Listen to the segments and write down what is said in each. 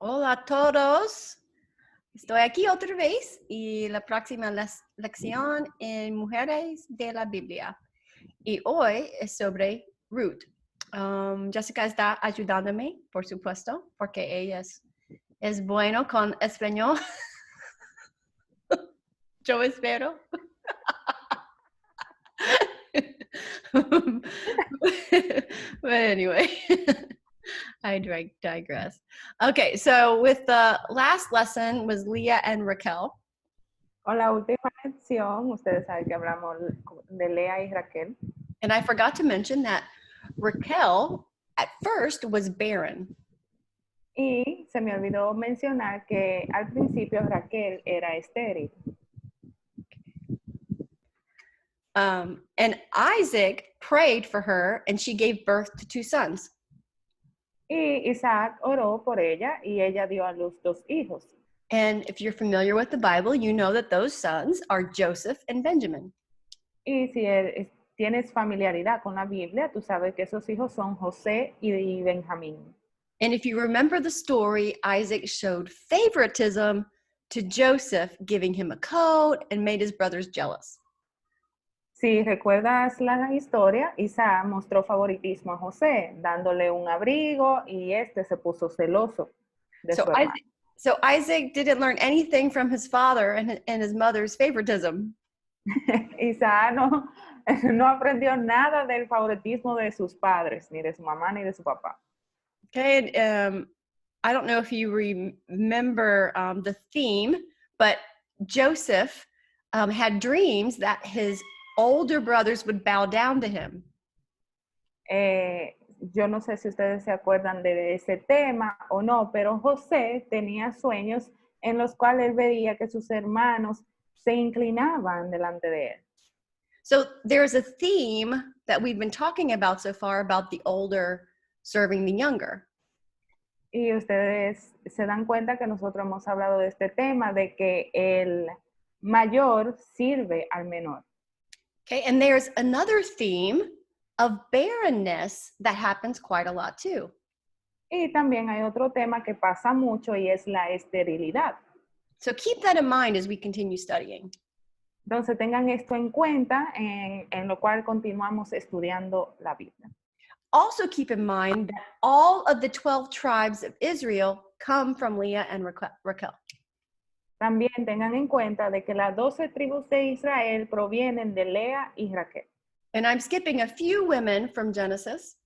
Hola a todos. Estoy aquí otra vez y la próxima lección en Mujeres de la Biblia. Y hoy es sobre Ruth. Jessica está ayudándome, por supuesto, porque ella es bueno con español. Yo espero. But anyway, I digress. Okay, so with the last lesson was Leah and Raquel. Con la última lección, ustedes saben que hablamos de Lea y Raquel. And I forgot to mention that Raquel at first was barren. Y se me olvidó mencionar que al principio Raquel era estéril. And Isaac prayed for her and she gave birth to 2 sons. Y Isaac oró por ella y ella dio a luz 2 hijos. And if you're familiar with the Bible, you know that those sons are Joseph and Benjamin. Y si tienes familiaridad con la Biblia, tú sabes que esos hijos son José y Benjamín. And if you remember the story, Isaac showed favoritism to Joseph, giving him a coat and made his brothers jealous. Si recuerdas la historia, Isaac mostró favoritismo a José, dándole un abrigo y se puso celoso de su hermano. So Isaac didn't learn anything from his father and his mother's favoritism. Isaac no aprendió nada del favoritismo de sus padres, ni de su mamá, ni de su papá. Okay, and I don't know if you remember the theme, but Joseph had dreams that his older brothers would bow down to him. Yo no sé si ustedes se acuerdan de ese tema o no, pero José tenía sueños en los cuales él veía que sus hermanos se inclinaban delante de él. So there's a theme that we've been talking about so far about the older serving the younger. Y ustedes se dan cuenta que nosotros hemos hablado de este tema, de que el mayor sirve al menor. Okay, and there's another theme of barrenness that happens quite a lot too. Y también hay otro tema que pasa mucho y es la esterilidad. So keep that in mind as we continue studying. Entonces tengan esto en cuenta en lo cual continuamos estudiando la Biblia. Also keep in mind that all of the 12 tribes of Israel come from Leah and Raquel. También tengan en cuenta de que las 12 tribus de Israel provienen de Lea y Raquel. And I'm skipping a few women from Genesis.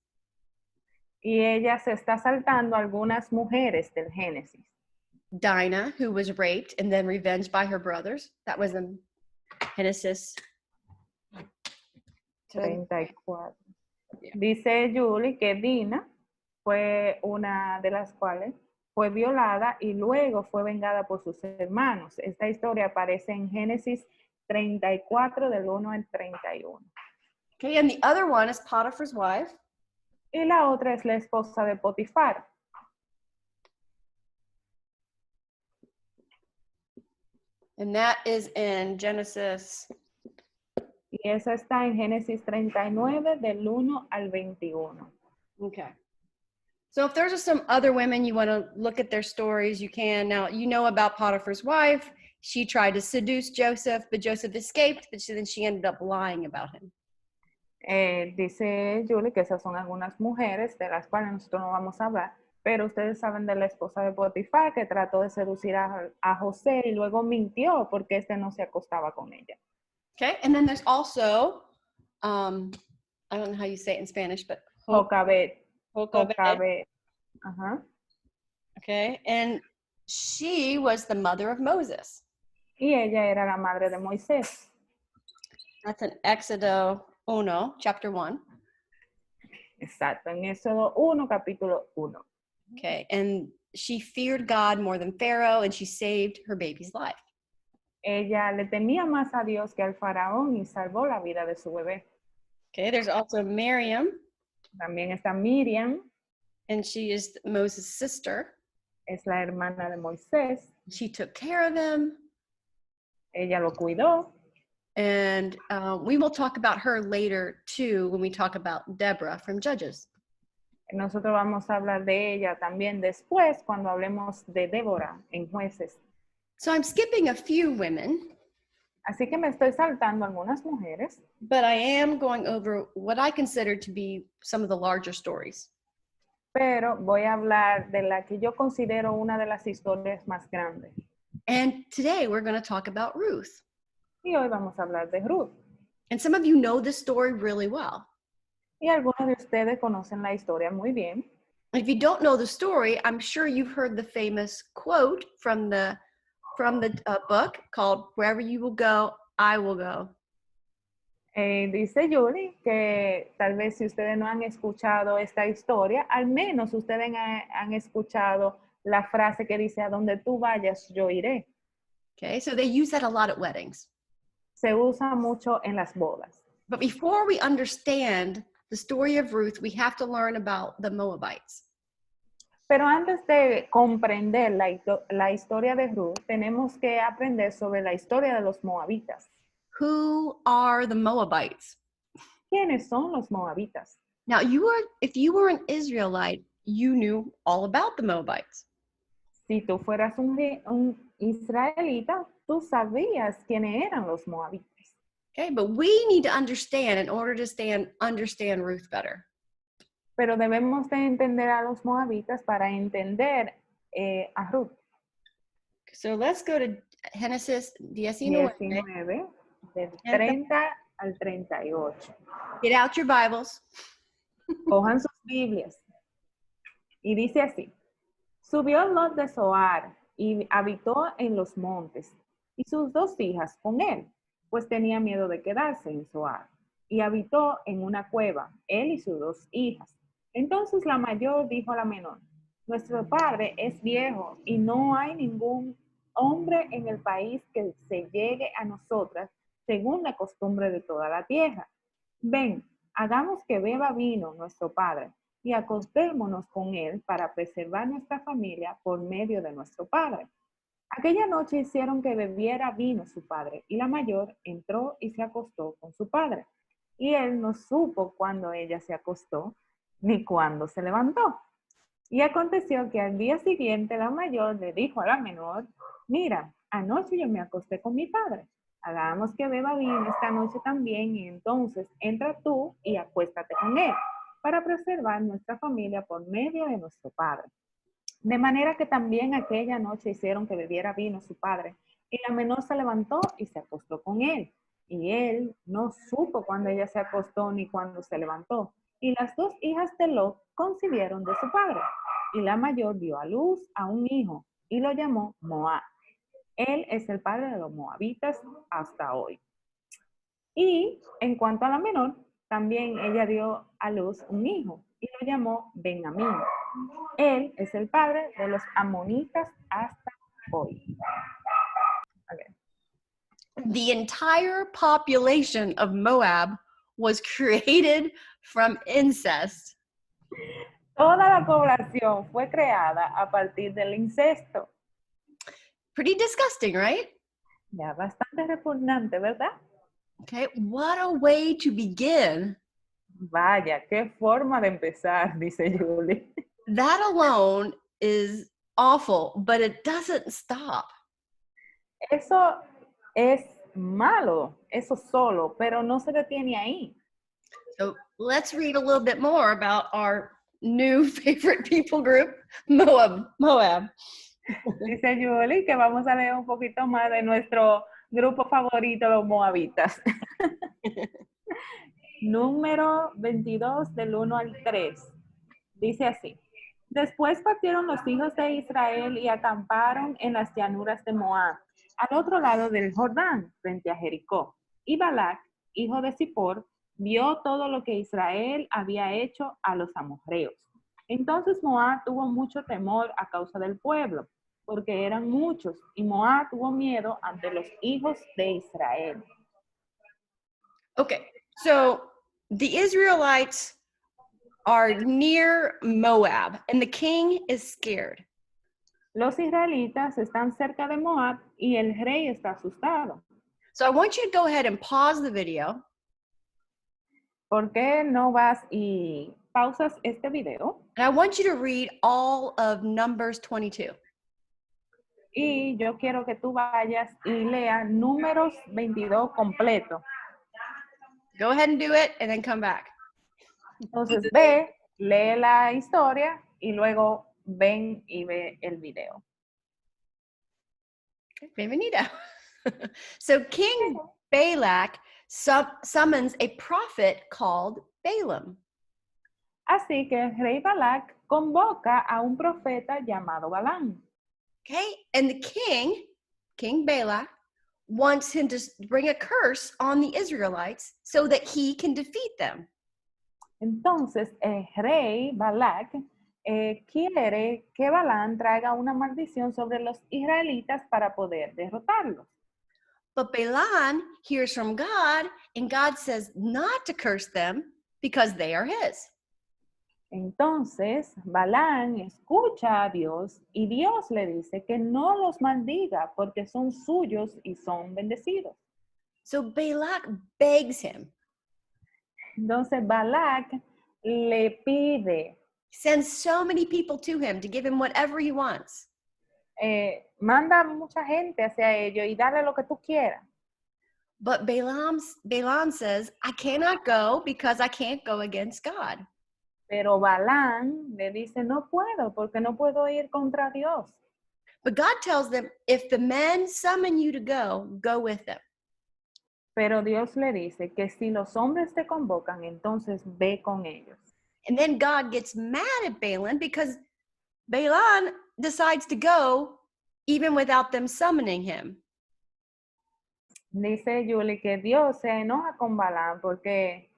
Y ella se está saltando algunas mujeres del Génesis. Dinah, who was raped and then revenged by her brothers. That was in Genesis 34. Yeah. Dice Julie que Dina fue una de las cuales fue violada y luego fue vengada por sus hermanos. Esta historia aparece en Génesis 34 del 1 al 31. Okay, and the other one is Potiphar's wife. Y la otra es la esposa de Potifar. And that is in Genesis. Y esa está en Génesis 39 del 1 al 21. Okay. So if there's some other women you want to look at their stories, you can. Now, you know about Potiphar's wife. She tried to seduce Joseph, but Joseph escaped, but then she ended up lying about him. Dice Julie que esas son algunas mujeres de las cuales nosotros no vamos a hablar, pero ustedes saben de la esposa de Potifar que trató de seducir a José y luego mintió porque no se acostaba con ella. Okay, and then there's also, I don't know how you say it in Spanish, but Jocabed. Uh-huh. Okay, and she was the mother of Moses. Y ella era la madre de Moisés. That's in Éxodo 1, chapter 1. Exacto, en Éxodo 1, capítulo 1. Okay, and she feared God more than Pharaoh, and she saved her baby's life. Ella le temía más a Dios que al faraón y salvó la vida de su bebé. Okay, there's also Miriam. También está Miriam. And she is Moses' sister. Es la hermana de Moisés. She took care of him. Ella lo cuidó. And we will talk about her later too when we talk about Deborah from Judges. Nosotros vamos a hablar de ella también después cuando hablemos de Débora en Jueces. So I'm skipping a few women, Así que me estoy saltando algunas mujeres, but I am going over what I consider to be some of the larger stories. pero voy a hablar de la que yo considero una de las historias más grandes. And today we're going to talk about Ruth. Y hoy vamos a hablar de Ruth. And some of you know this story really well. Y algunos de ustedes conocen la historia muy bien. If you don't know the story, I'm sure you've heard the famous quote from the book called "Wherever you will go, I will go." Dice Julie que tal vez si ustedes no han escuchado esta historia, al menos ustedes han escuchado la frase que dice, a donde tú vayas, yo iré. Okay, so they use that a lot at weddings. Se usa mucho en las bodas. But before we understand the story of Ruth, we have to learn about the Moabites. Pero antes de comprender la historia de Ruth, tenemos que aprender sobre la historia de los moabitas. Who are the Moabites? ¿Quiénes son los moabitas? Now, if you were an Israelite, you knew all about the Moabites. Si tú fueras un israelita, tú sabías quiénes eran los moabitas. Okay, but we need to understand in order to understand Ruth better. Pero debemos de entender a los moabitas para entender a Ruth. So let's go to Genesis 19. 19, del 30 al 38. Get out your Bibles. Cojan sus Biblias. Y dice así. Subió Lot de Zoar y habitó en los montes, y sus 2 hijas con él, pues tenía miedo de quedarse en Zoar. Y habitó en una cueva, él y sus 2 hijas. Entonces la mayor dijo a la menor, nuestro padre es viejo y no hay ningún hombre en el país que se llegue a nosotras según la costumbre de toda la tierra. Ven, hagamos que beba vino nuestro padre y acostémonos con él para preservar nuestra familia por medio de nuestro padre. Aquella noche hicieron que bebiera vino su padre y la mayor entró y se acostó con su padre. Y él no supo cuándo ella se acostó ni cuándo se levantó. Y aconteció que al día siguiente la mayor le dijo a la menor, mira, anoche yo me acosté con mi padre. Hagamos que beba vino esta noche también y entonces entra tú y acuéstate con él para preservar nuestra familia por medio de nuestro padre. De manera que también aquella noche hicieron que bebiera vino su padre y la menor se levantó y se acostó con él. Y él no supo cuándo ella se acostó ni cuándo se levantó. Y las 2 hijas de Lot concibieron de su padre. Y la mayor dio a luz a un hijo y lo llamó Moab. Él es el padre de los moabitas hasta hoy. Y en cuanto a la menor, también ella dio a luz un hijo y lo llamó Benjamín. Él es el padre de los amonitas hasta hoy. Okay. The entire population of Moab was created from incest. Toda la población fue creada a partir del incesto. Pretty disgusting, right? Ya bastante repugnante, ¿verdad? Okay, what a way to begin. Vaya, qué forma de empezar, dice Julie. That alone is awful, but it doesn't stop. Eso es malo, eso solo, pero no se detiene ahí. So let's read a little bit more about our new favorite people group, Moab. Dice Julie que vamos a leer un poquito más de nuestro grupo favorito, los moabitas. Número 22 del 1 al 3. Dice así. Después partieron los hijos de Israel y acamparon en las llanuras de Moab, al otro lado del Jordán, frente a Jericó. Y Balac, hijo de Zippor, vio todo lo que Israel había hecho a los amorreos. Entonces Moab tuvo mucho temor a causa del pueblo, porque eran muchos, y Moab tuvo miedo ante los hijos de Israel. Okay, so the Israelites are near Moab, and the king is scared. Los israelitas están cerca de Moab y el rey está asustado. So I want you to go ahead and pause the video. ¿Por qué no vas y pausas este video and I want you to read all of Numbers 22. y yo quiero que tú vayas y leas Números 22 completo. Go ahead and do it and then come back. Entonces ve, lee la historia y luego ven y ve el video. Bienvenido. So King Balak summons a prophet called Balaam. Así que el rey Balac convoca a un profeta llamado Balaam. Okay, and the King Balak, wants him to bring a curse on the Israelites so that he can defeat them. Entonces el rey Balac quiere que Balaam traiga una maldición sobre los israelitas para poder derrotarlos. But Balaam hears from God, and God says not to curse them because they are his. Entonces Balaam escucha a Dios y Dios le dice que no los maldiga porque son suyos y son bendecidos. So Balak begs him, Entonces Balac le pide, sends so many people to him to give him whatever he wants. manda mucha gente hacia ellos y dale lo que tú quieras. But Balaam says, I cannot go because I can't go against God. Pero Balaam le dice, no puedo porque no puedo ir contra Dios. But God tells them, if the men summon you to go with them. Pero Dios le dice que si los hombres te convocan, entonces ve con ellos. And then God gets mad at Balaam because Balaam decides to go even without them summoning him. Dice Julie que Dios se enoja con Balaam porque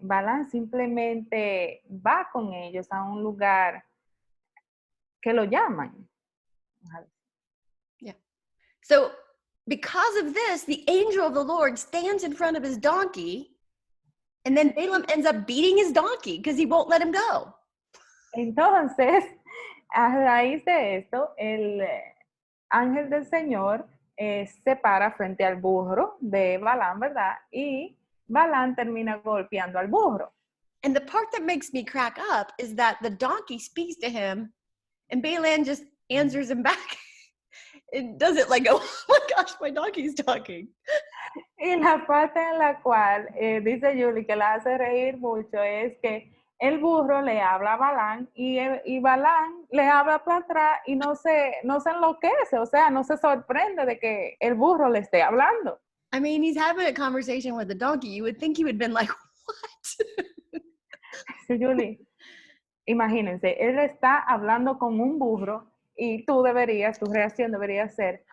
Balaam simplemente va con ellos a un lugar que lo llaman. Yeah. So because of this, the angel of the Lord stands in front of his donkey, and then Balaam ends up beating his donkey because he won't let him go. Entonces, a raíz de esto, el ángel del Señor se para frente al burro de Balaam, ¿verdad? Y Balaam termina golpeando al burro. And the part that makes me crack up is that the donkey speaks to him, and Balaam just answers him back. It does it like, oh my gosh, my donkey's talking. Y la parte en la cual dice Julie que la hace reír mucho es que el burro le habla a Balaam y Balaam le habla para atrás y no se enloquece, o sea, no se sorprende de que el burro le esté hablando. I mean, he's having a conversation with the donkey. You would think he would have been like, what? Sí, Julie, imagínense, él está hablando con un burro y tu reacción debería ser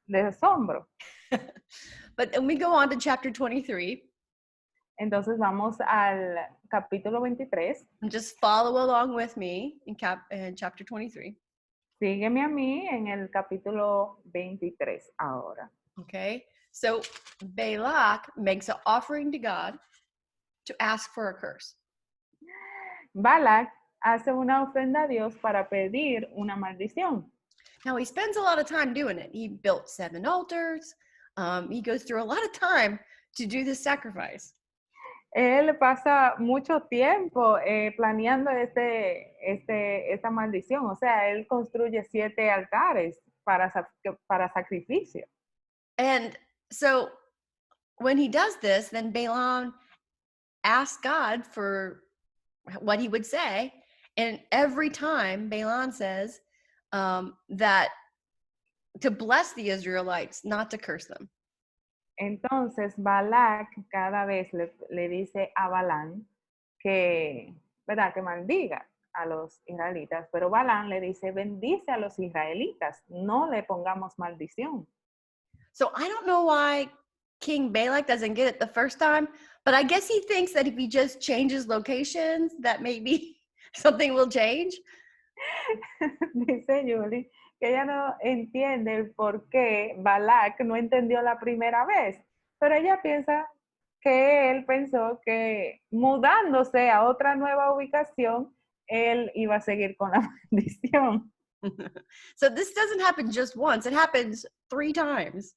de asombro. But then we go on to chapter 23. Entonces vamos al capítulo 23. And just follow along with me in chapter 23. Sígueme a mí en el capítulo 23 ahora. Okay, so Balak makes an offering to God to ask for a curse. Balac hace una ofrenda a Dios para pedir una maldición. Now, he spends a lot of time doing it. He built 7 altars. He goes through a lot of time to do this sacrifice. Él pasa mucho tiempo planeando esta maldición. O sea, él construye 7 altares para sacrificio. And so when he does this, then Balaam asks God for what he would say. And every time Balaam says that to bless the Israelites, not to curse them. Entonces, Balac cada vez le dice a Balaam que, ¿verdad? Que maldiga a los israelitas, pero Balaam le dice, bendice a los israelitas, no le pongamos maldición. So I don't know why King Balak doesn't get it the first time, but I guess he thinks that if he just changes locations, that maybe something will change. Dice Julie que ella no entiende el por qué Balac no entendió la primera vez, pero ella piensa que él pensó que mudándose a otra nueva ubicación, él iba a seguir con la maldición. So this doesn't happen just once, it happens 3 times.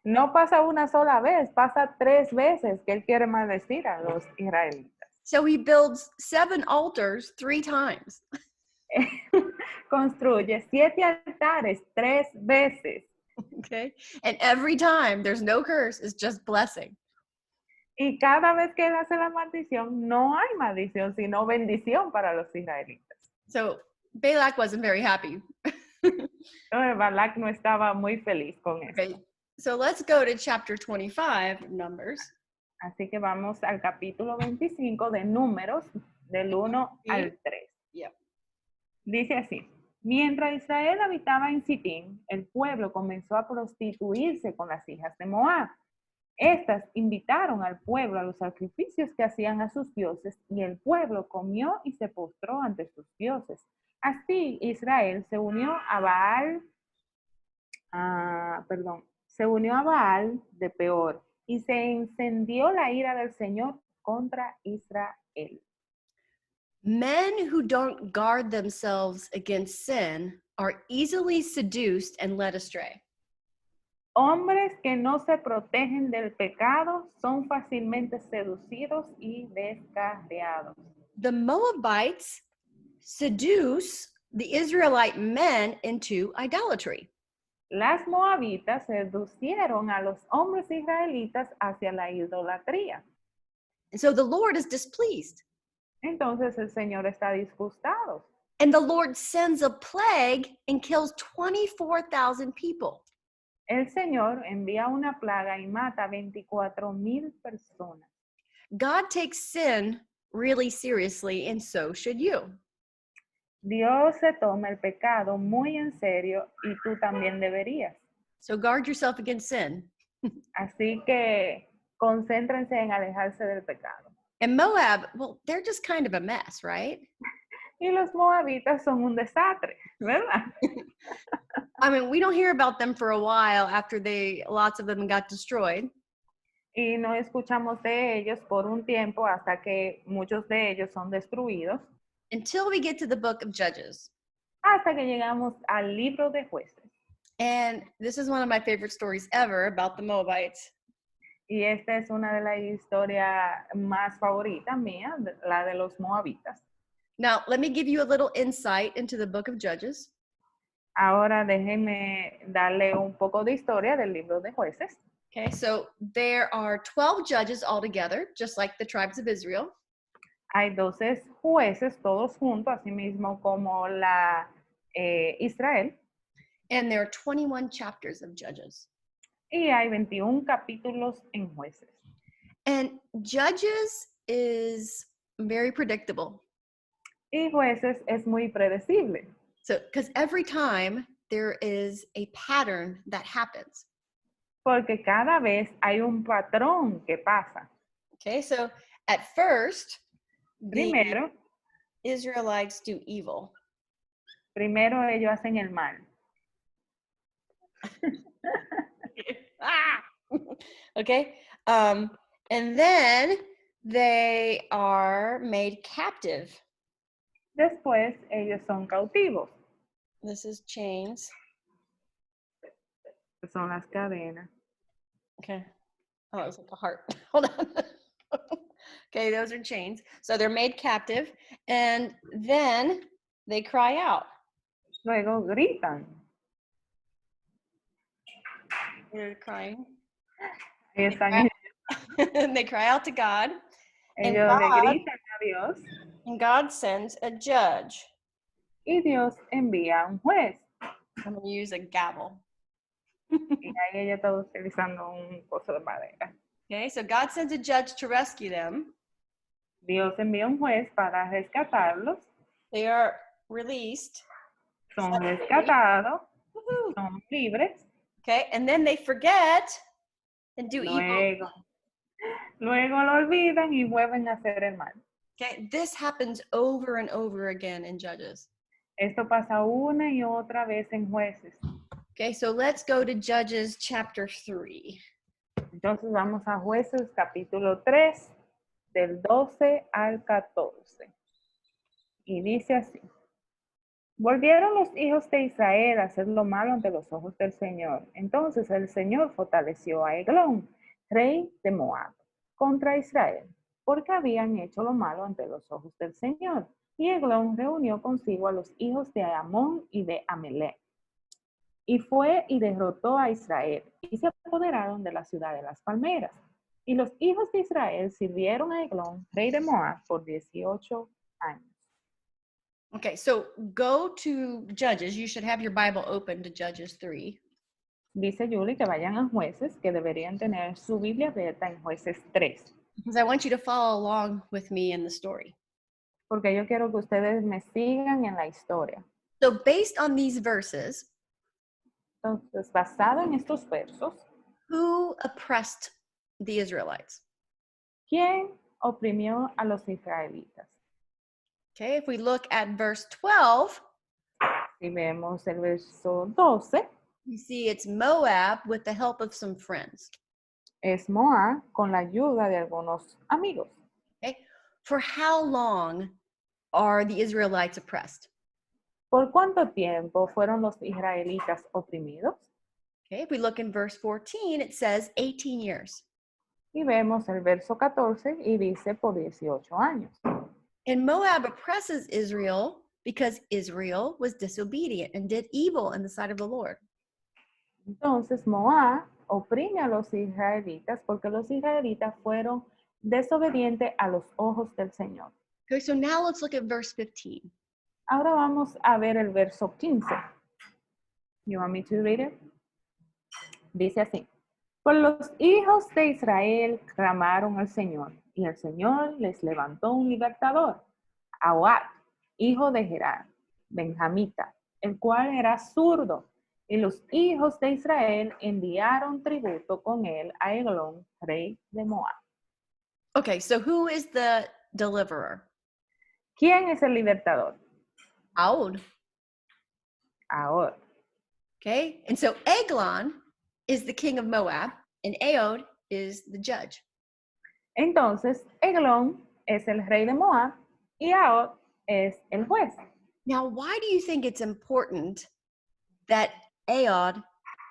No pasa una sola vez, pasa 3 veces que él quiere maldecir a los israelitas. So he builds 7 altars 3 times. Construye 7 altares 3 veces. Okay. And every time there's no curse, it's just blessing. Y cada vez que él hace la maldición, no hay maldición, sino bendición para los israelitas. So Balak wasn't very happy. Entonces, Balak no estaba muy feliz con eso. Okay. So let's go to chapter 25 of Numbers. Así que vamos al capítulo 25 de Números, del 1 al 3. Yep. Dice así: mientras Israel habitaba en Sitín, el pueblo comenzó a prostituirse con las hijas de Moab. Estas invitaron al pueblo a los sacrificios que hacían a sus dioses, y el pueblo comió y se postró ante sus dioses. Así Israel se unió a Baal de Peor, y se encendió la ira del Señor contra Israel. Men who don't guard themselves against sin are easily seduced and led astray. Hombres que no se protegen del pecado son fácilmente seducidos y descarriados. The Moabites seduce the Israelite men into idolatry. Las moabitas seducieron a los hombres israelitas hacia la idolatría. And so the Lord is displeased. Entonces el Señor está disgustado. And the Lord sends a plague and kills 24,000 people. El Señor envía una plaga y mata 24,000 personas. God takes sin really seriously, and so should you. Dios se toma el pecado muy en serio y tú también deberías. So guard yourself against sin. Así que concéntrense en alejarse del pecado. And Moab, well, they're just kind of a mess, right? Y los moabitas son un desastre, ¿verdad? I mean, we don't hear about them for a while after lots of them got destroyed. Y no escuchamos de ellos por un tiempo hasta que muchos de ellos son destruidos. Until we get to the book of Judges. Hasta que llegamos al libro de Jueces. And this is one of my favorite stories ever about the Moabites. Y esta es una de las historias más favoritas mías, la de los moabitas. Now, let me give you a little insight into the book of Judges. Ahora déjenme darle un poco de historia del libro de Jueces. Okay, so there are 12 judges altogether, just like the tribes of Israel. Hay 12 jueces todos juntos, así mismo como la Israel. And there are 21 chapters of Judges. Y hay 21 capítulos en Jueces. And Judges is very predictable. Y Jueces es muy predecible. So, because every time there is a pattern that happens. Porque cada vez hay un patrón que pasa. Okay, so at first, Primero, the Israelites do evil. Primero ellos hacen el mal. Okay, and then they are made captive. Después ellos son cautivos. This is chains. Son las cadenas. Okay. Oh, it was like a heart. Hold on. Okay, those are chains. So they're made captive, and then they cry out. Luego gritan. They're crying. Ellos están, They cry out to God. ellos le gritan a Dios. And God sends a judge. Y Dios envía un juez. I'm going to use a gavel. Y ahí ella está utilizando un coso de madera. Okay, so God sends a judge to rescue them. Dios envía un juez para rescatarlos. They are released. Son rescatados. Woohoo. Son libres. Okay, and then they forget and do evil. Luego lo olvidan y vuelven a hacer el mal. Okay, this happens over and over again in Judges. Esto pasa una y otra vez en Jueces. Okay, so let's go to Judges chapter 3. Entonces vamos a Jueces capítulo 3, del 12 al 14. Y dice así: volvieron los hijos de Israel a hacer lo malo ante los ojos del Señor. Entonces el Señor fortaleció a Eglón, rey de Moab, contra Israel. porque habían hecho lo malo ante los ojos del Señor. Y Eglón reunió consigo a los hijos de Amón y de Amelec. Y fue y derrotó a Israel, y se apoderaron de la ciudad de las palmeras. Y los hijos de Israel sirvieron a Eglón, rey de Moab, por 18 años. Okay, so go to Judges. You should have your Bible open to Judges 3. Dice Julie que vayan a Jueces, que deberían tener su Biblia abierta en Jueces 3. Because I want you to follow along with me in the story. Porque yo quiero que ustedes me sigan en la historia. So based on these verses, Entonces, basado en estos versos, who oppressed the Israelites? ¿quién oprimió a los israelitas? Okay, if we look at verse 12, Si vemos el verso 12, you see it's Moab with the help of some friends. es Moab con la ayuda de algunos amigos. Okay, for how long are the Israelites oppressed? ¿Por cuánto tiempo fueron los israelitas oprimidos? Okay, if we look in verse 14, it says 18 years. Y vemos el verso 14 y dice por 18 años. And Moab oppresses Israel because Israel was disobedient and did evil in the sight of the Lord. Entonces Moab oprime a los israelitas porque los israelitas fueron desobedientes a los ojos del Señor. Okay, so now let's look at verse 15. Ahora vamos a ver el verso 15. You want me to read it? Dice así. Por los hijos de Israel clamaron al Señor, y el Señor les levantó un libertador, Ahad, hijo de Gerard, benjamita, el cual era zurdo, y los hijos de Israel enviaron tributo con él a Eglón, rey de Moab. Okay, so who is the deliverer? ¿Quién es el libertador? Aud. Ahad. Okay, and so Eglon is the king of Moab, and Aod is the judge. Entonces, Eglón es el rey de Moab y Ahad es el juez. Now, why do you think it's important that Aod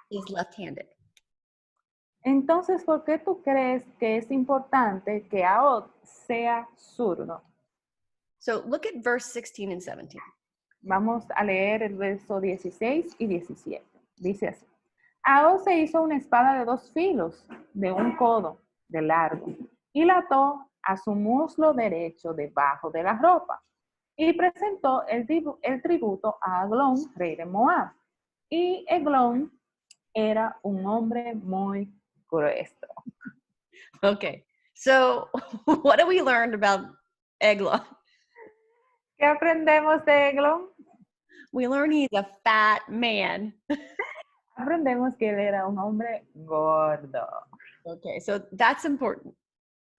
is left-handed? Entonces, ¿por qué tú crees que es importante que Ahad sea zurdo? So look at verse 16 and 17. Vamos a leer el verso 16 y 17. Dice así. Ahad se hizo una espada de 2 filos, de 1 codo de largo, y la ató a su muslo derecho debajo de la ropa, y presentó el tributo a Eglón, rey de Moab. Y Eglón era un hombre muy grueso. Okay, so what do we learn about Eglon? ¿Qué aprendemos de Eglón? We learn he's a fat man. Aprendemos que él era un hombre gordo. Okay, so that's important.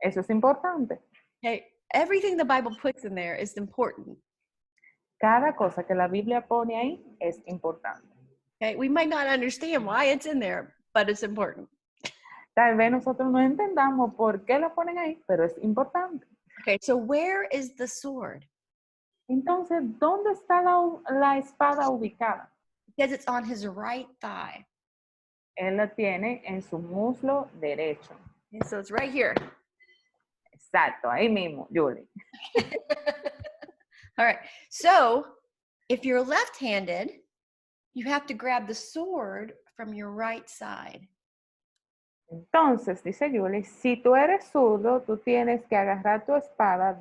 Eso es importante. Okay, everything the Bible puts in there is important. Cada cosa que la Biblia pone ahí es importante. Okay, we might not understand why it's in there, but it's important. Tal vez nosotros no entendamos por qué la ponen ahí, pero es importante. Okay, so where is the sword? Entonces, ¿dónde está la espada ubicada? Because it's on his right thigh. Él la tiene en su muslo derecho. Okay, so it's right here. Exacto, ahí mismo, Julie. All right, so if you're left-handed, you have to grab the sword from your right side. Entonces, dice Julie, si tú eres zurdo, tú tienes que agarrar tu espada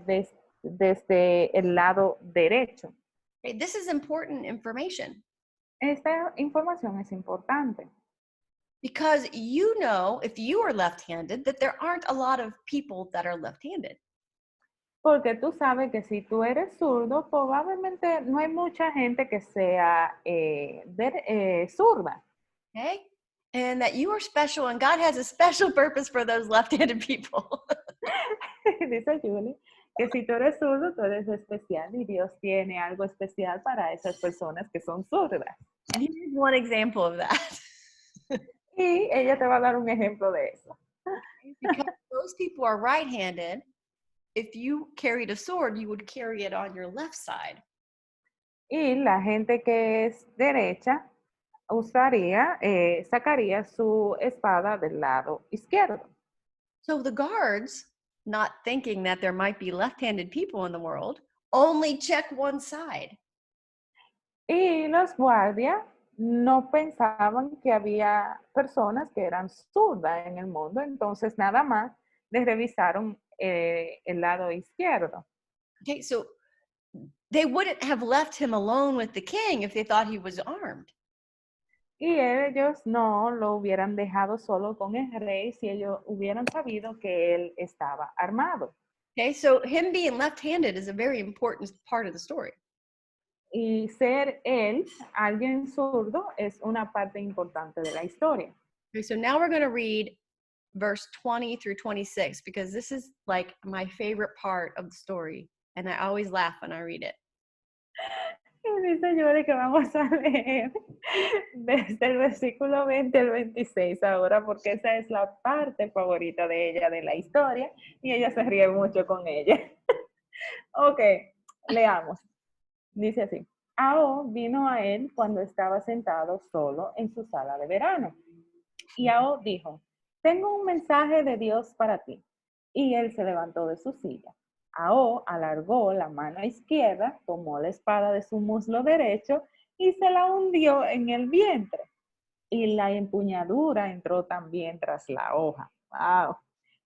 desde el lado derecho. Okay, this is important information Esta información es importante. because you know, if you are left-handed, that there aren't a lot of people that are left-handed. Porque tú sabes que si tú eres zurdo, probablemente no hay mucha gente que sea zurda. Okay? And that you are special and God has a special purpose for those left-handed people. Dice Julie que si tú eres zurdo, tú eres especial y Dios tiene algo especial para esas personas que son zurdas. And here's one example of that. Y ella te va a dar un ejemplo de eso. Because those people are right-handed, if you carried a sword, you would carry it on your left side. Y la gente que es derecha sacaría su espada del lado izquierdo. So the guards not thinking that there might be left-handed people in the world, only check one side. Y los guardias no pensaban que había personas que eran zurdas en el mundo, entonces nada más les revisaron el lado izquierdo. Okay, so they wouldn't have left him alone with the king if they thought he was armed. Y ellos no lo hubieran dejado solo con el rey si ellos hubieran sabido que él estaba armado. Okay, so him being left-handed is a very important part of the story. Y ser él, alguien zurdo, es una parte importante de la historia. Okay, so now we're going to read verse 20 through 26 because this is like my favorite part of the story and I always laugh when I read it. Y dice Yuri que vamos a leer desde el versículo 20 al 26 ahora, porque esa es la parte favorita de ella de la historia y ella se ríe mucho con ella. Ok, leamos. Dice así: Ao vino a él cuando estaba sentado solo en su sala de verano. Y Ao dijo: tengo un mensaje de Dios para ti. Y él se levantó de su silla. Ao alargó la mano izquierda, tomó la espada de su muslo derecho y se la hundió en el vientre. Y la empuñadura entró también tras la hoja. ¡Wow!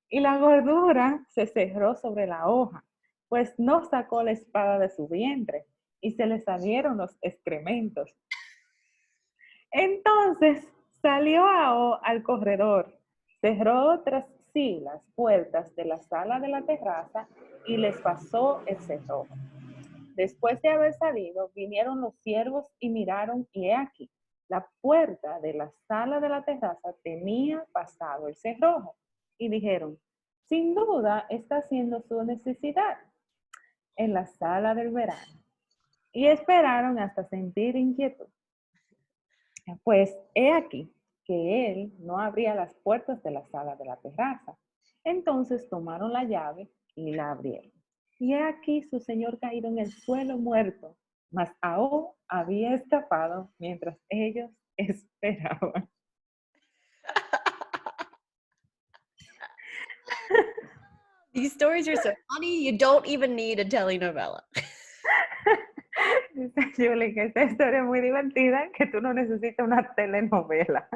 Y la gordura se cerró sobre la hoja, pues no sacó la espada de su vientre y se le salieron los excrementos. Entonces salió Ao al corredor, cerró tras sí las puertas de la sala de la terraza y les pasó el cerrojo. Después de haber salido, vinieron los siervos y miraron, y he aquí, la puerta de la sala de la terraza tenía pasado el cerrojo. Y dijeron: sin duda está haciendo su necesidad en la sala del verano. Y esperaron hasta sentir inquietud. Pues he aquí que él no abría las puertas de la sala de la terraza. Entonces tomaron la llave y la abrieron. Y he aquí su señor caído en el suelo muerto, mas Ao había escapado mientras ellos esperaban. These stories are so funny, you don't even need a telenovela. Dice Julie que esta historia es muy divertida, que tú no necesitas una telenovela.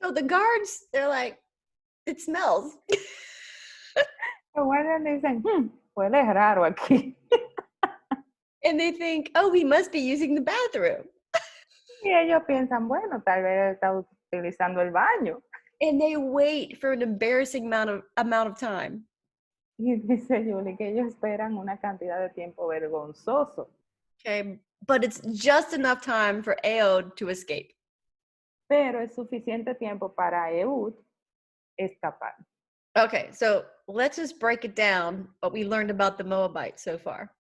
So the guards, they're like, it smells. Los guardias dicen: huele raro aquí. And they think, oh, he must be using the bathroom. Y ellos piensan, bueno, tal vez está utilizando el baño. And they wait for an embarrassing amount of time. Y dice Julie que ellos esperan una cantidad de tiempo vergonzoso. Okay, but it's just enough time for Ao to escape. Pero es suficiente tiempo para Ehud escapar. Okay, so let's just break it down what we learned about the Moabites so far.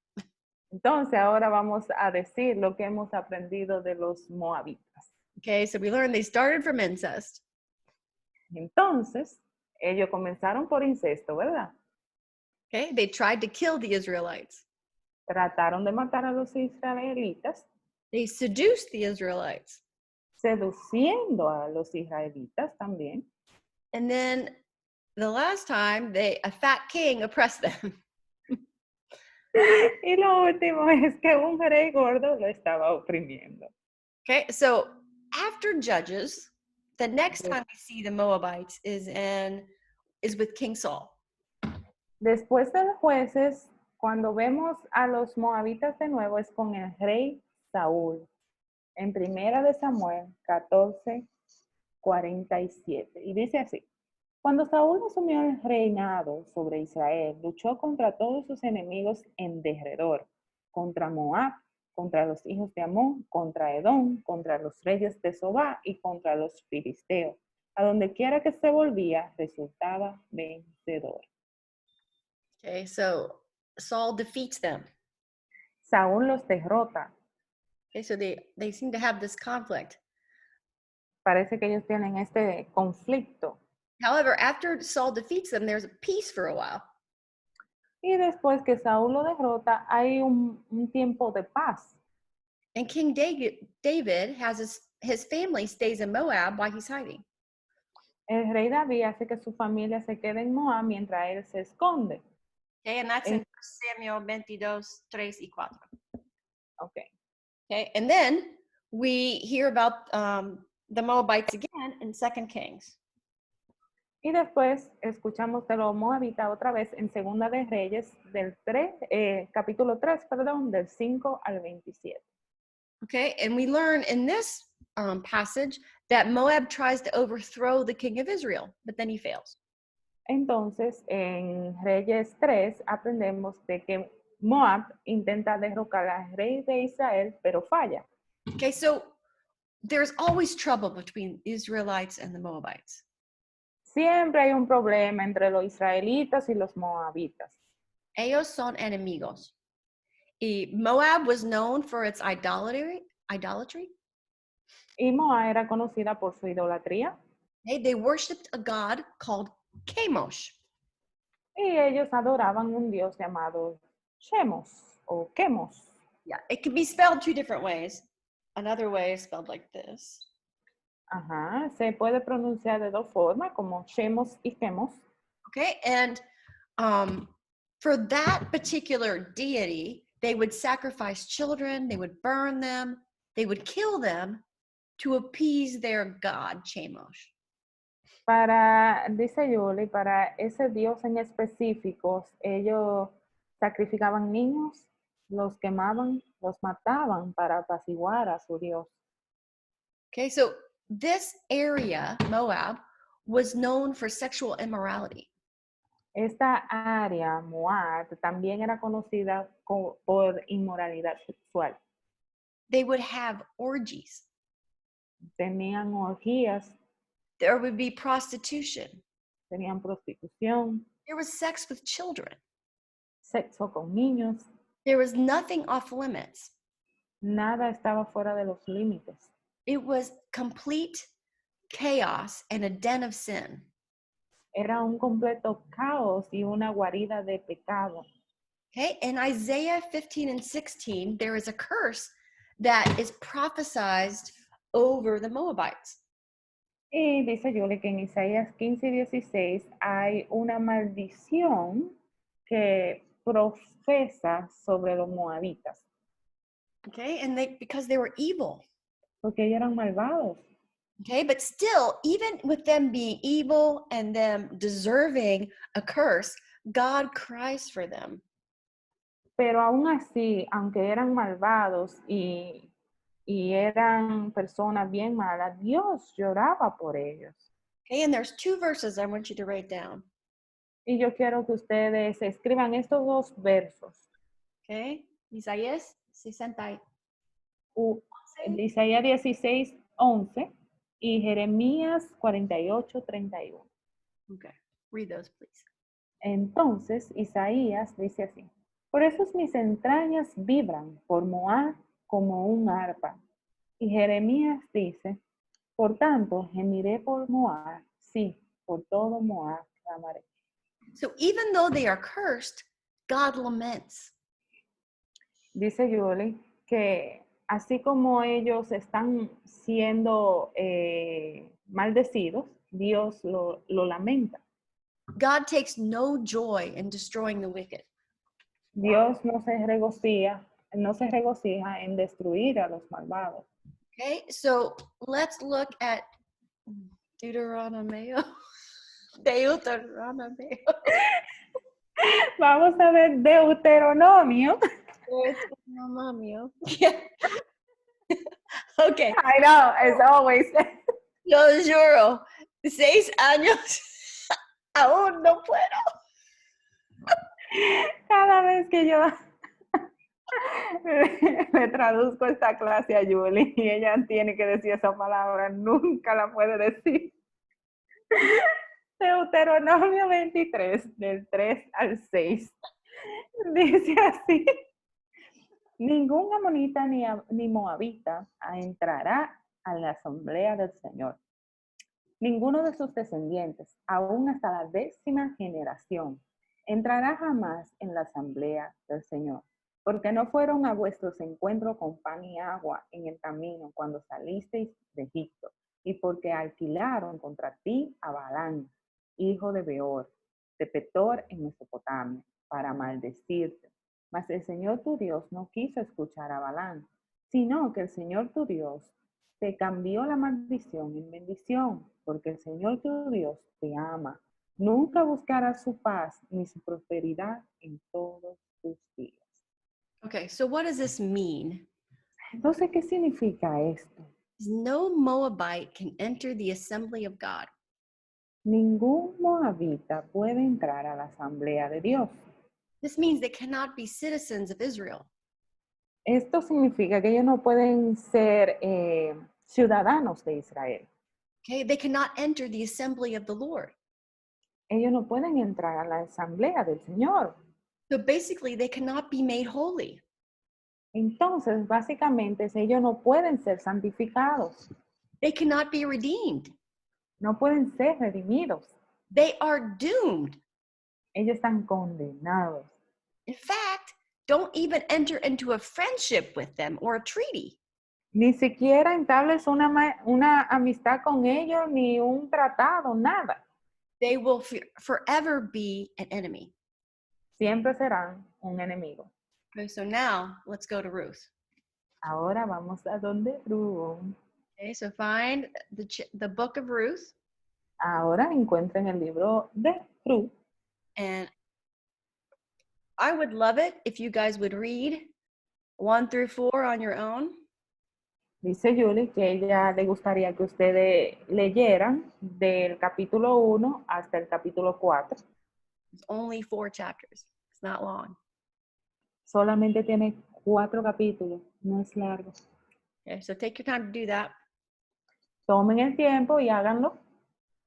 Entonces ahora vamos a decir lo que hemos aprendido de los moabitas. Okay, so we learned they started from incest. Entonces, ellos comenzaron por incesto, ¿verdad? Okay, they tried to kill the Israelites. Trataron de matar a los israelitas, They seduced the Israelites. seduciendo a los israelitas también. And then the last time, a fat king oppressed them. Y lo último es que un rey gordo lo estaba oprimiendo. Okay, so after Judges, the next time we see the Moabites is with King Saul. Después de los jueces, cuando vemos a los moabitas de nuevo, es con el rey Saúl. En Primera de Samuel 14:47. Y dice así: cuando Saúl asumió el reinado sobre Israel, luchó contra todos sus enemigos en derredor, contra Moab, contra los hijos de Amón, contra Edom, contra los reyes de Sobá y contra los filisteos. A donde quiera que se volvía, resultaba vencedor. Okay, so Saul defeats them. Saúl los derrota. Okay, so they seem to have this conflict. Parece que ellos tienen este conflicto. However, after Saul defeats them, there's peace for a while. Y después que Saúl lo derrota, hay un tiempo de paz. And King David has his family stays in Moab while he's hiding. El rey David hace que su familia se quede en Moab mientras él se esconde. Okay, and that's En- in 1 Samuel 22, 3 y 4. Okay. Okay, and then we hear about the Moabites again in 2 Kings. Y después escuchamos de los moabitas otra vez en Segunda de Reyes capítulo 3, perdón, del 5 al 27. Okay, and we learn in this passage that Moab tries to overthrow the king of Israel, but then he fails. Entonces, en Reyes 3 aprendemos de que Moab intenta derrocar al rey de Israel, pero falla. Okay, so there's always trouble between Israelites and the Moabites. Siempre hay un problema entre los israelitas y los moabitas. Ellos son enemigos. Y Moab was known for its idolatry. Y Moab era conocida por su idolatría. Okay, they worshipped a god called Chemosh. Y ellos adoraban un dios llamado Chemos o Chemos. Yeah, it can be spelled two different ways. Another way is spelled like this. Ajá, se puede pronunciar de dos formas, como Chemos y Chemos. Okay, and for that particular deity, they would sacrifice children, they would burn them, they would kill them to appease their god, Chemosh. Dice Yuli, para ese dios en específico, ellos sacrificaban niños, los quemaban, los mataban para apaciguar a su dios. Okay, so this area, Moab, was known for sexual immorality. Esta área, Moab, también era conocida por inmoralidad sexual. They would have orgies. Tenían orgías, There would be prostitution. tenían prostitución, There was sex with children. sexo con niños. There was nothing off limits. Nada estaba fuera de los límites. It was complete chaos and a den of sin. Era un completo caos y una guarida de pecado. Okay, in Isaiah 15 and 16, there is a curse that is prophesied over the Moabites. Y dice Yuli que en Isaías 15 y 16 hay una maldición que profesa sobre los moabitas. Okay, and because they were evil. Porque ellos eran malvados. Okay, but still, even with them being evil and them deserving a curse, God cries for them. Pero aún así, aunque eran malvados y eran personas bien malas, Dios lloraba por ellos. Okay, and there's two verses I want you to write down. Y yo quiero que ustedes escriban estos dos versos. Okay, Isaías 60. Isaías 16, 11 y Jeremías 48, 31. Okay, read those, please. Entonces Isaías dice así: por eso mis entrañas vibran por Moab como un arpa. Y Jeremías dice: por tanto gemiré por Moab, sí, por todo Moab clamaré. So even though they are cursed, God laments. Dice Yuli que así como ellos están siendo maldecidos, Dios lo lamenta. God takes no joy in destroying the wicked. Dios no se regocija en destruir a los malvados. Okay, so let's look at Deuteronomio. Deuteronomio. Vamos a ver Deuteronomio. Deuteronomio. Yeah. Okay. I know, as always. Lo juro, 6 años. Aún no puedo. Cada vez que yo le traduzco esta clase a Julie y ella tiene que decir esa palabra, nunca la puede decir. Deuteronomio 23, del 3 al 6. Dice así: ningún amonita ni moabita entrará a la asamblea del Señor. Ninguno de sus descendientes, aún hasta la 10ª generación, entrará jamás en la asamblea del Señor, porque no fueron a vuestros encuentros con pan y agua en el camino cuando salisteis de Egipto, y porque alquilaron contra ti a Balán, hijo de Beor, de Petor en Mesopotamia, para maldecirte. Mas el Señor tu Dios no quiso escuchar a Balán, sino que el Señor tu Dios te cambió la maldición en bendición, porque el Señor tu Dios te ama. Nunca buscarás su paz ni su prosperidad en todos tus días. Okay, so what does this mean? Entonces, ¿qué significa esto? No Moabite can enter the assembly of God. Ningún moabita puede entrar a la asamblea de Dios. This means they cannot be citizens of Israel. Esto significa que ellos no pueden ser ciudadanos de Israel. Okay, they cannot enter the assembly of the Lord. Ellos no pueden entrar a la asamblea del Señor. So basically, they cannot be made holy. Entonces, básicamente, ellos no pueden ser santificados. They cannot be redeemed. No pueden ser redimidos. They are doomed. Ellos están condenados. In fact, don't even enter into a friendship with them or a treaty. Ni siquiera entables una amistad con ellos, ni un tratado, nada. They will forever be an enemy. Siempre serán un enemigo. Okay, so now let's go to Ruth. Ahora vamos a donde Ruth. Okay, so find the book of Ruth. Ahora encuentren el libro de Ruth. And I would love it if you guys would read 1 through 4 on your own. Dice Julie que ella le gustaría que ustedes leyeran del capítulo 1 hasta el capítulo 4. It's only 4 chapters. It's not long. Solamente tiene 4 capítulos, no es largo. Okay, so take your time to do that. Tomen el tiempo y háganlo.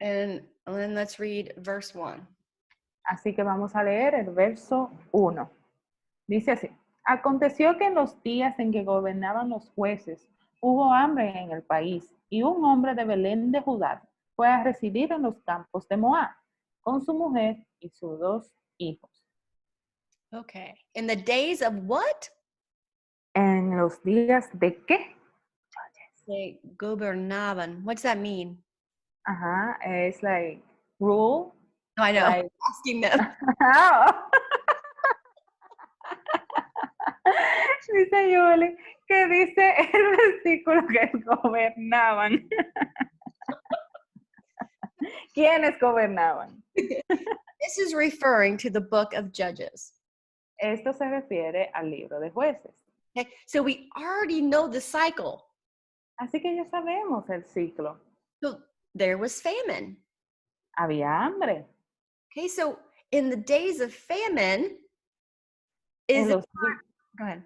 And then let's read verse 1. Así que vamos a leer el verso 1. Dice así: Aconteció que en los días en que gobernaban los jueces, hubo hambre en el país, y un hombre de Belén de Judá fue a residir en los campos de Moab, con su mujer y sus 2 hijos. Okay. In the days of what? ¿En los días de qué? They gobernaban. What's that mean? Ajá, es like rule. No, I know. Like, Asking them. Dice Yuli que dice el versículo que gobernaban. ¿Quiénes gobernaban? This is referring to the book of Judges. Esto se refiere al libro de jueces. Okay, so we already know the cycle. Así que ya sabemos el ciclo. So there was famine. Había hambre. Okay, so in the days of famine, is it, go ahead.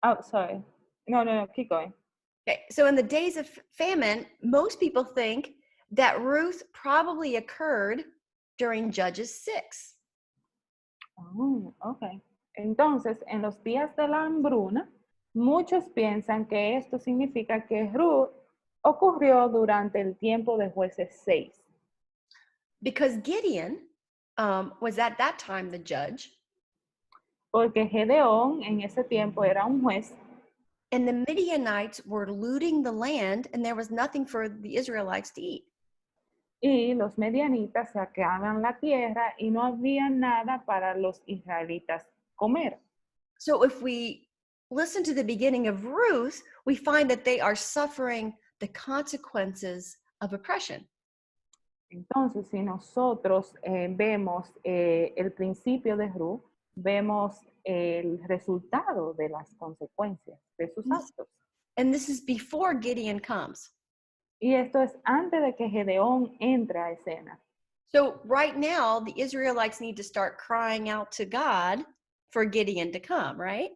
Oh, sorry. No, keep going. Okay, so in the days of famine, most people think that Ruth probably occurred during Judges 6. Oh, okay. Entonces, en los días de la hambruna, muchos piensan que esto significa que Ruth ocurrió durante el tiempo de Jueces 6. Because Gideon was at that time the judge. Porque Gedeón en ese tiempo era un juez. And the Midianites were looting the land and there was nothing for the Israelites to eat. Y los medianitas saqueaban la tierra y no había nada para los israelitas comer. So if we listen to the beginning of Ruth, we find that they are suffering the consequences of oppression. Entonces, si nosotros vemos el principio de Ruth, vemos el resultado de las consecuencias de sus actos. And this is before Gideon comes. Y esto es antes de que Gedeón entre a escena. So right now, the Israelites need to start crying out to God for Gideon to come, right?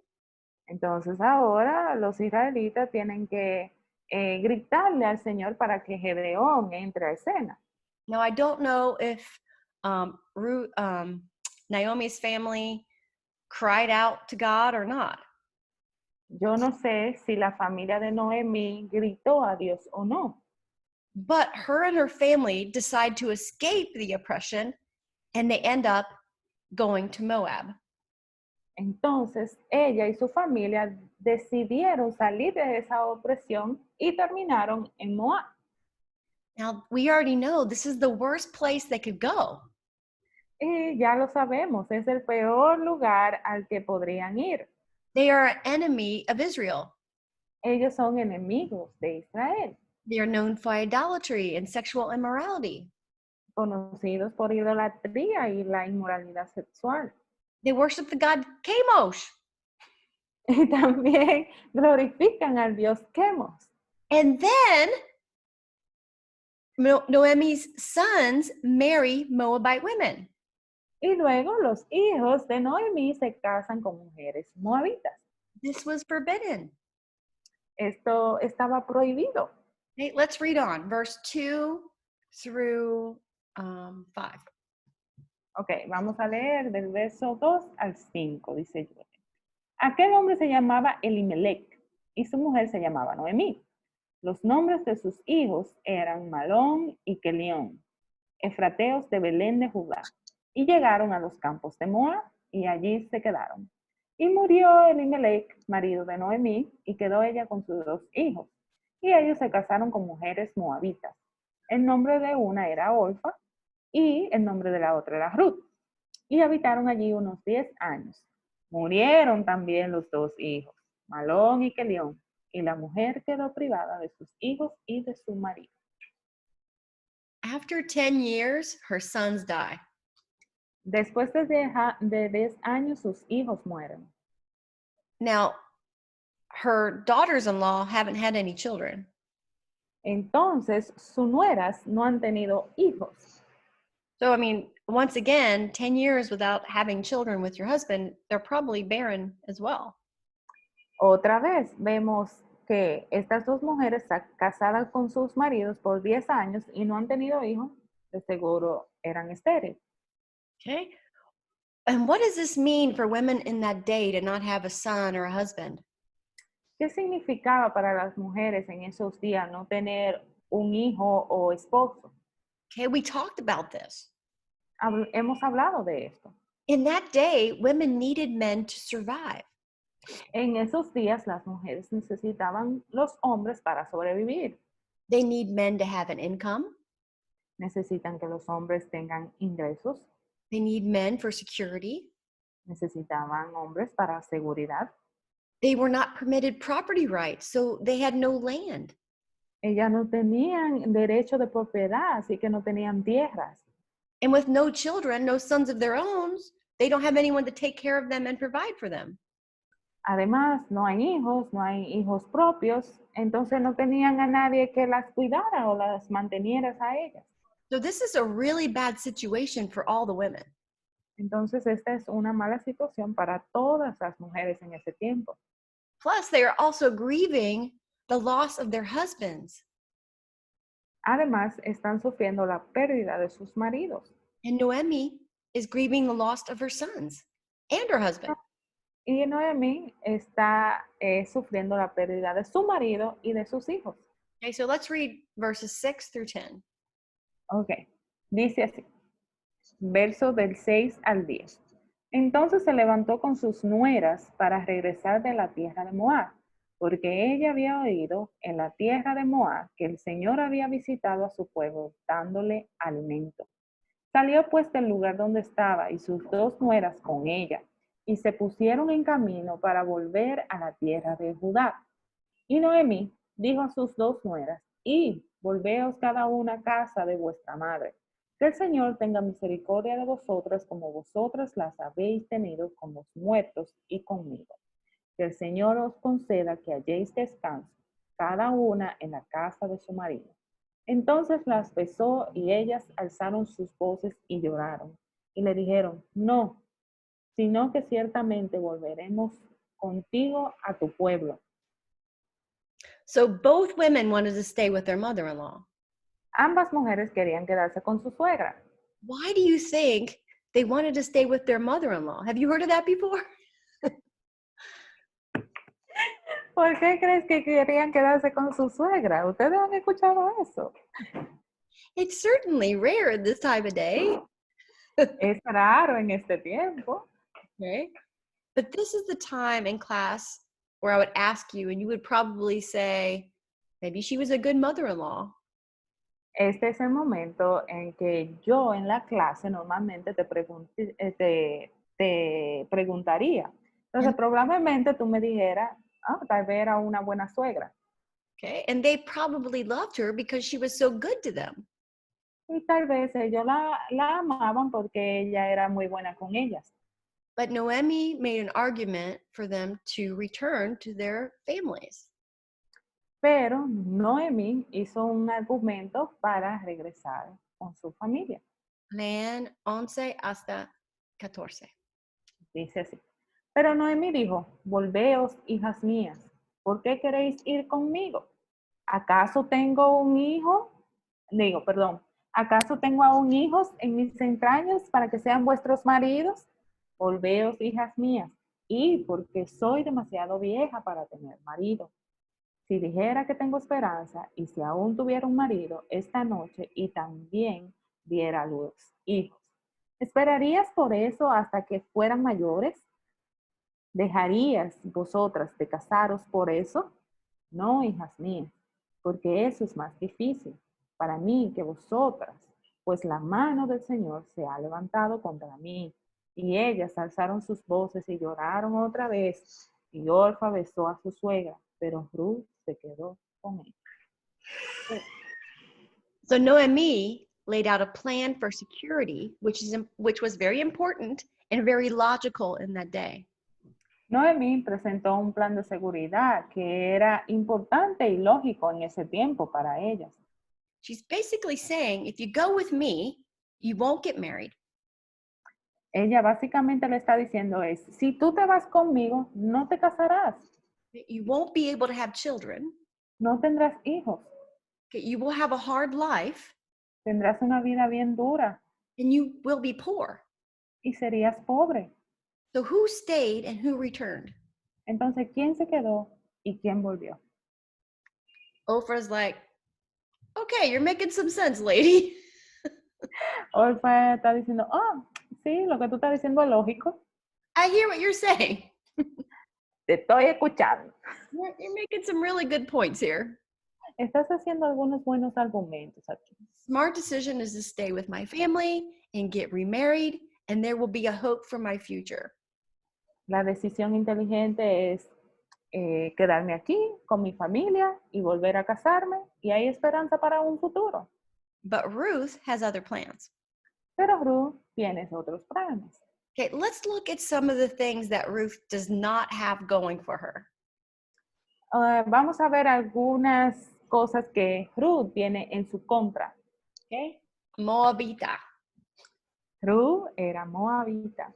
Entonces ahora los israelitas tienen que gritarle al Señor para que Gedeón entre a escena. Now, I don't know if Naomi's family cried out to God or not. Yo no sé si la familia de Noemí gritó a Dios o no. But her and her family decide to escape the oppression and they end up going to Moab. Entonces ella y su familia decidieron salir de esa opresión y terminaron en Moab. Now, we already know this is the worst place they could go. Y ya lo sabemos, es el peor lugar al que podrían ir. They are an enemy of Israel. Ellos son enemigos de Israel, They are known for idolatry and sexual immorality. conocidos por idolatría y la inmoralidad sexual. They worship the god Chemosh. Y también glorifican al dios Chemos. And then Noemi's sons marry Moabite women. Y luego los hijos de Noemí se casan con mujeres moabitas. This was forbidden. Esto estaba prohibido. Okay, let's read on, verse 2 through 5. Ok, vamos a leer del verso 2 al 5, dice yo. Aquel hombre se llamaba Elimelech y su mujer se llamaba Noemí. Los nombres de sus hijos eran Malón y Kelión, efrateos de Belén de Judá, y llegaron a los campos de Moab y allí se quedaron. Y murió Elimelech, marido de Noemí, y quedó ella con sus 2 hijos. Y ellos se casaron con mujeres moabitas. El nombre de una era Orfa y el nombre de la otra era Ruth. Y habitaron allí unos 10 años. Murieron también los 2 hijos, Malón y Kelión, y la mujer quedó privada de sus hijos y de su marido. After 10 years, her sons die. Después de 10 años, sus hijos mueren. Now, her daughters-in-law haven't had any children. Entonces, sus nueras no han tenido hijos. So, I mean, once again, 10 years without having children with your husband, they're probably barren as well. Otra vez, vemos que estas 2 mujeres casadas con sus maridos por 10 años y no han tenido hijos, de seguro eran estériles. Okay. And what does this mean for women in that day to not have a son or a husband? ¿Qué significaba para las mujeres en esos días no tener un hijo o esposo? Okay, we talked about this. Hemos hablado de esto. In that day, women needed men to survive. En esos días las mujeres necesitaban los hombres para sobrevivir. They need men to have an income. Necesitan que los hombres tengan ingresos. They need men for security. Necesitaban hombres para seguridad. They were not permitted property rights, so they had no land. Ellas no tenían derecho de propiedad, así que no tenían tierras. And with no children, no sons of their own, they don't have anyone to take care of them and provide for them. Además, no hay hijos propios, entonces no tenían a nadie que las cuidara o las manteniera a ellas. So this is a really bad situation for all the women. Entonces, esta es una mala situación para todas las mujeres en ese tiempo. Plus, they are also grieving the loss of their husbands. Además, están sufriendo la pérdida de sus maridos. And Noemi is grieving the loss of her sons and her husband. Y Noemí está sufriendo la pérdida de su marido y de sus hijos. Okay, so let's read verses 6 through 10. Ok, dice así, verso del 6 al 10. Entonces se levantó con sus nueras para regresar de la tierra de Moab, porque ella había oído en la tierra de Moab que el Señor había visitado a su pueblo dándole alimento. Salió pues del lugar donde estaba y sus 2 nueras con ella, y se pusieron en camino para volver a la tierra de Judá. Y Noemí dijo a sus 2 nueras, id, volveos cada una a casa de vuestra madre. Que el Señor tenga misericordia de vosotras como vosotras las habéis tenido con los muertos y conmigo. Que el Señor os conceda que halléis descanso, cada una en la casa de su marido. Entonces las besó y ellas alzaron sus voces y lloraron. Y le dijeron, no, sino que ciertamente volveremos contigo a tu pueblo. So both women wanted to stay with their mother-in-law. Ambas mujeres querían quedarse con su suegra. Why do you think they wanted to stay with their mother-in-law? Have you heard of that before? ¿Por qué crees que querían quedarse con su suegra? ¿Ustedes han escuchado eso? It's certainly rare this time of day. Es raro en este tiempo. Okay. But this is the time in class where I would ask you, and you would probably say, maybe she was a good mother-in-law. Este es el momento en que yo en la clase normalmente te preguntaría. Entonces, And, probablemente tú me dijeras, ah, tal vez era una buena suegra. okay, and they probably loved her because she was so good to them. Y tal vez ellos la amaban porque ella era muy buena con ellas. But Noemi made an argument for them to return to their families. Pero Noemí hizo un argumento para regresar con su familia. Lean 11 hasta 14. Dice así. Pero Noemí dijo, volveos, hijas mías, ¿por qué queréis ir conmigo? ¿Acaso tengo un hijo? Digo, perdón, ¿acaso tengo aún hijos en mis entrañas para que sean vuestros maridos? Volveos, hijas mías, y porque soy demasiado vieja para tener marido. Si dijera que tengo esperanza y si aún tuviera un marido esta noche y también diera a luz hijos, ¿esperarías por eso hasta que fueran mayores? ¿Dejarías vosotras de casaros por eso? No, hijas mías, porque eso es más difícil para mí que vosotras, pues la mano del Señor se ha levantado contra mí. Y ellas alzaron sus voces y lloraron otra vez. Y Orfa besó a su suegra, pero Ruth se quedó con él. So Noemi laid out a plan for security, which was very important and very logical in that day. Noemí presentó un plan de seguridad que era importante y lógico en ese tiempo para ellas. She's basically saying, if you go with me, you won't get married. Ella básicamente le está diciendo es, si tú te vas conmigo, no te casarás, You won't be able to have children. no tendrás hijos, Okay, you will have a hard life tendrás una vida bien dura and you will be poor. y serías pobre. So who stayed and who returned? Entonces, ¿quién se quedó y quién volvió? Oprah's like, okay, you're making some sense, lady. Orfa está diciendo, oh, sí, lo que tú estás diciendo es lógico, I hear what you're saying. te estoy escuchando. You're making some really good points here. Estás haciendo algunos buenos argumentos aquí. Smart decision is to stay with my family and get remarried, and there will be a hope for my future. La decisión inteligente es quedarme aquí con mi familia y volver a casarme y hay esperanza para un futuro. But Ruth has other plans. Pero Ruth tienes otros planes. Okay, let's look at some of the things that Ruth does not have going for her. Vamos a ver algunas cosas que Ruth tiene en su contra. Okay, Moabita. Ruth era moabita.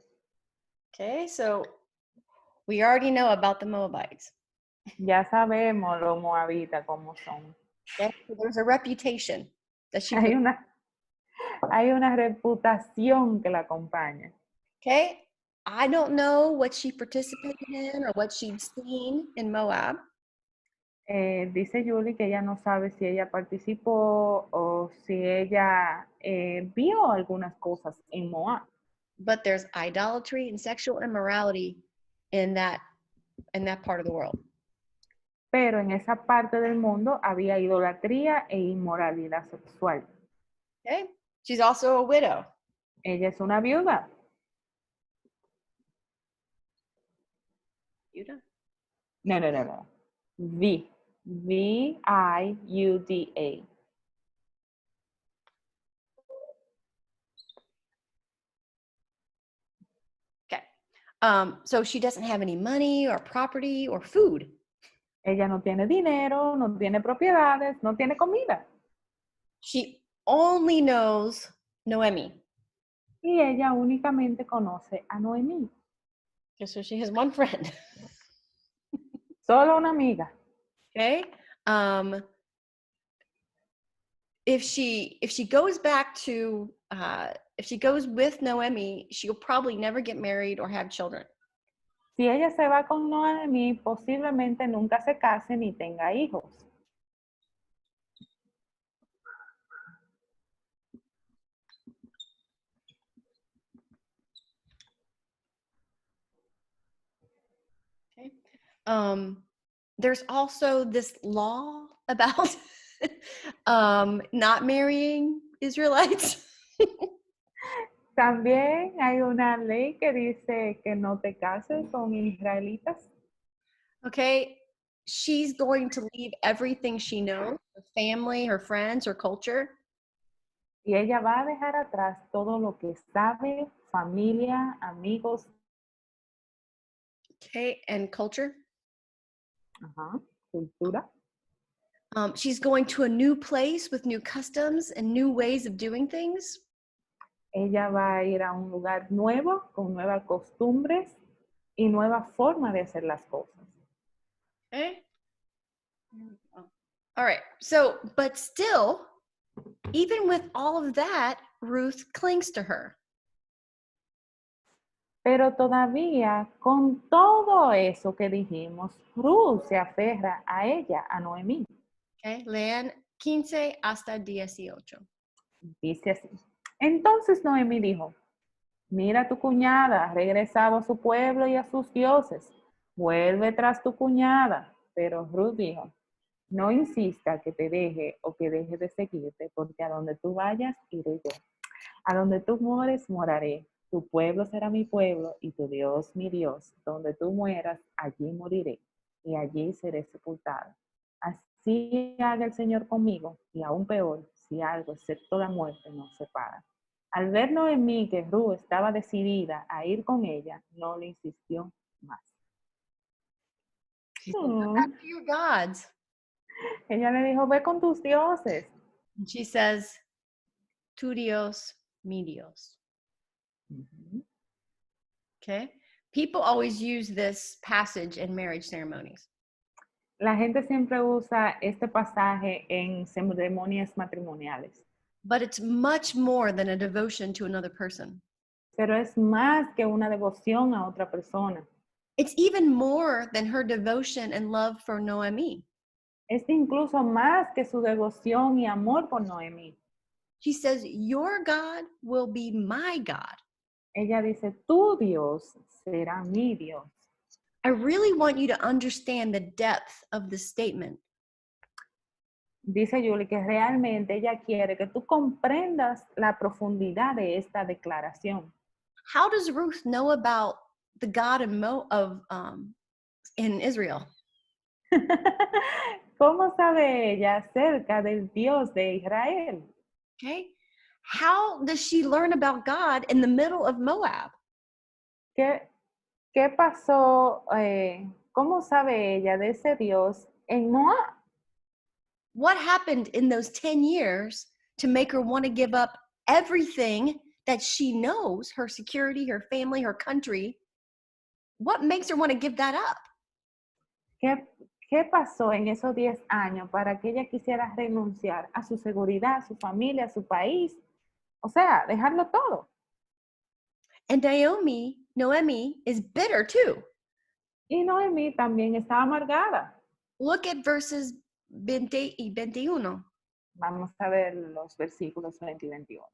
Okay, so we already know about the Moabites. Ya sabemos los moabitas cómo son. Okay, so there's a reputation that she. Hay una reputación que la acompaña. Okay, I don't know what she participated in or what she'd seen in Moab. Dice Julie que ella no sabe si ella participó o si ella vio algunas cosas en Moab. But there's idolatry and sexual immorality in that part of the world. Pero en esa parte del mundo había idolatría e inmoralidad sexual. Okay, she's also a widow. Ella es una viuda. Judah? No. V-I-U-D-A. Okay. So she doesn't have any money or property or food. Ella no tiene dinero, no tiene propiedades, no tiene comida. She only knows Noemi. Y ella únicamente conoce a Noemí. Okay, so she has one friend. Solo una amiga. Okay. If she goes back to if she goes with Noemi, she'll probably never get married or have children. Si ella se va con Noemí, posiblemente nunca se case ni tenga hijos. Okay. There's also this law about not marrying Israelites. También hay una ley que dice que no te cases con israelitas. Okay, she's going to leave everything she knows, her family, her friends, her culture. Y ella va a dejar atrás todo lo que sabe, familia, amigos. Okay, and culture. Cultura. She's going to a new place with new customs and new ways of doing things. Ella va a ir a un lugar nuevo, con nuevas costumbres y nueva forma de hacer las cosas. Okay. All right. So, but still, even with all of that, Ruth clings to her. Pero todavía, con todo eso que dijimos, Ruth se aferra a ella, a Noemí. Okay. Lean 15 hasta 18. Dice así. Entonces Noemí dijo, mira, tu cuñada ha regresado a su pueblo y a sus dioses. Vuelve tras tu cuñada. Pero Ruth dijo, no insista que te deje o que deje de seguirte, porque a donde tú vayas, iré yo. A donde tú mores, moraré. Tu pueblo será mi pueblo y tu Dios mi Dios. Donde tú mueras, allí moriré y allí seré sepultada. Así haga el Señor conmigo y aún peor, si algo excepto la muerte nos separa. Al ver Noemí que Ruth estaba decidida a ir con ella, no le insistió más. She said, go back to your gods. Ella le dijo, ve con tus dioses. And she says, tu Dios, mi Dios. Okay. People always use this passage in marriage ceremonies. La gente siempre usa este pasaje en ceremonias matrimoniales. But it's much more than a devotion to another person. Pero es más que una devoción a otra persona. It's even more than her devotion and love for Noemi. Es incluso más que su devoción y amor por Noemí. She says, your God will be my God. Ella dice, tu Dios será mi Dios. I really want you to understand the depth of this statement. Dice Julie que realmente ella quiere que tú comprendas la profundidad de esta declaración. How does Ruth know about the God in Israel? ¿Cómo sabe ella acerca del Dios de Israel? Okay. How does she learn about God in the middle of Moab? ¿Qué pasó? ¿Cómo sabe ella de ese Dios en Moab? What happened in those 10 years to make her want to give up everything that she knows, her security, her family, her country? What makes her want to give that up? ¿Qué pasó en esos 10 años para que ella quisiera renunciar a su seguridad, a su familia, a su país? O sea, dejarlo todo. And Noemi is bitter too. Y Noemí también estaba amargada. Look at verses 20 y 21. Vamos a ver los versículos 20 y 21.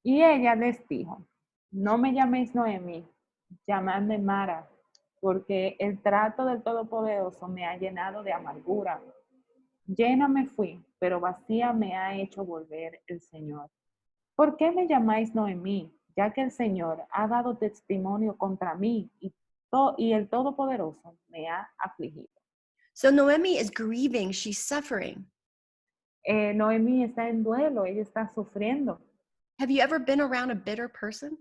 Y ella les dijo, no me llaméis Noemí, llamadme Mara, porque el trato del Todopoderoso me ha llenado de amargura. Llena me fui, pero vacía me ha hecho volver el Señor. ¿Por qué me llamáis Noemí? Ya que el Señor ha dado testimonio contra mí y el Todopoderoso me ha afligido. So Noemi is grieving, she's suffering. Noemí está en duelo, ella está sufriendo. Have you ever been around a bitter person?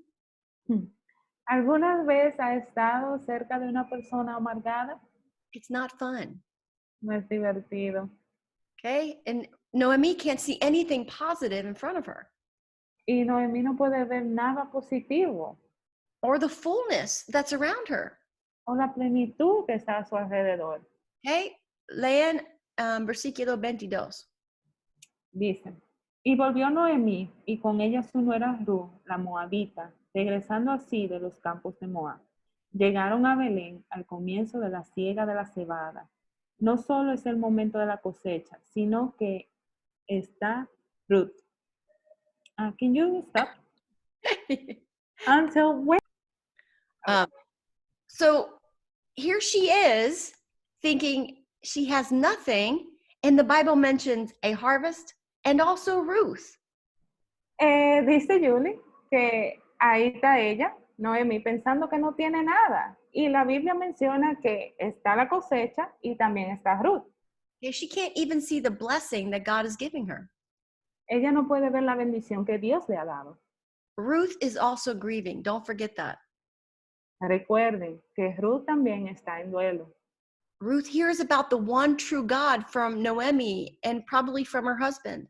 ¿Alguna vez ha estado cerca de una persona amargada? It's not fun. No es divertido. Okay? And Noemi can't see anything positive in front of her. Y Noemí no puede ver nada positivo. Or the fullness that's around her. O la plenitud que está a su alrededor. Okay? Lean versículo 22. Dice, y volvió Noemí y con ella su nuera Ruth, la moabita, regresando así de los campos de Moab. Llegaron a Belén al comienzo de la siega de la cebada. No solo es el momento de la cosecha, sino que está Ruth. Can you stop? Until when? So here she is thinking she has nothing, And the Bible mentions a harvest and also Ruth. Dice Julie que ahí está ella, Noemí, pensando que no tiene nada. Y la Biblia menciona que está la cosecha y también está Ruth. Okay, she can't even see the blessing that God is giving her. Ella no puede ver la bendición que Dios le ha dado. Ruth is also grieving. Don't forget that. Recuerden que Ruth también está en duelo. Ruth hears about the one true God from Noemi and probably from her husband.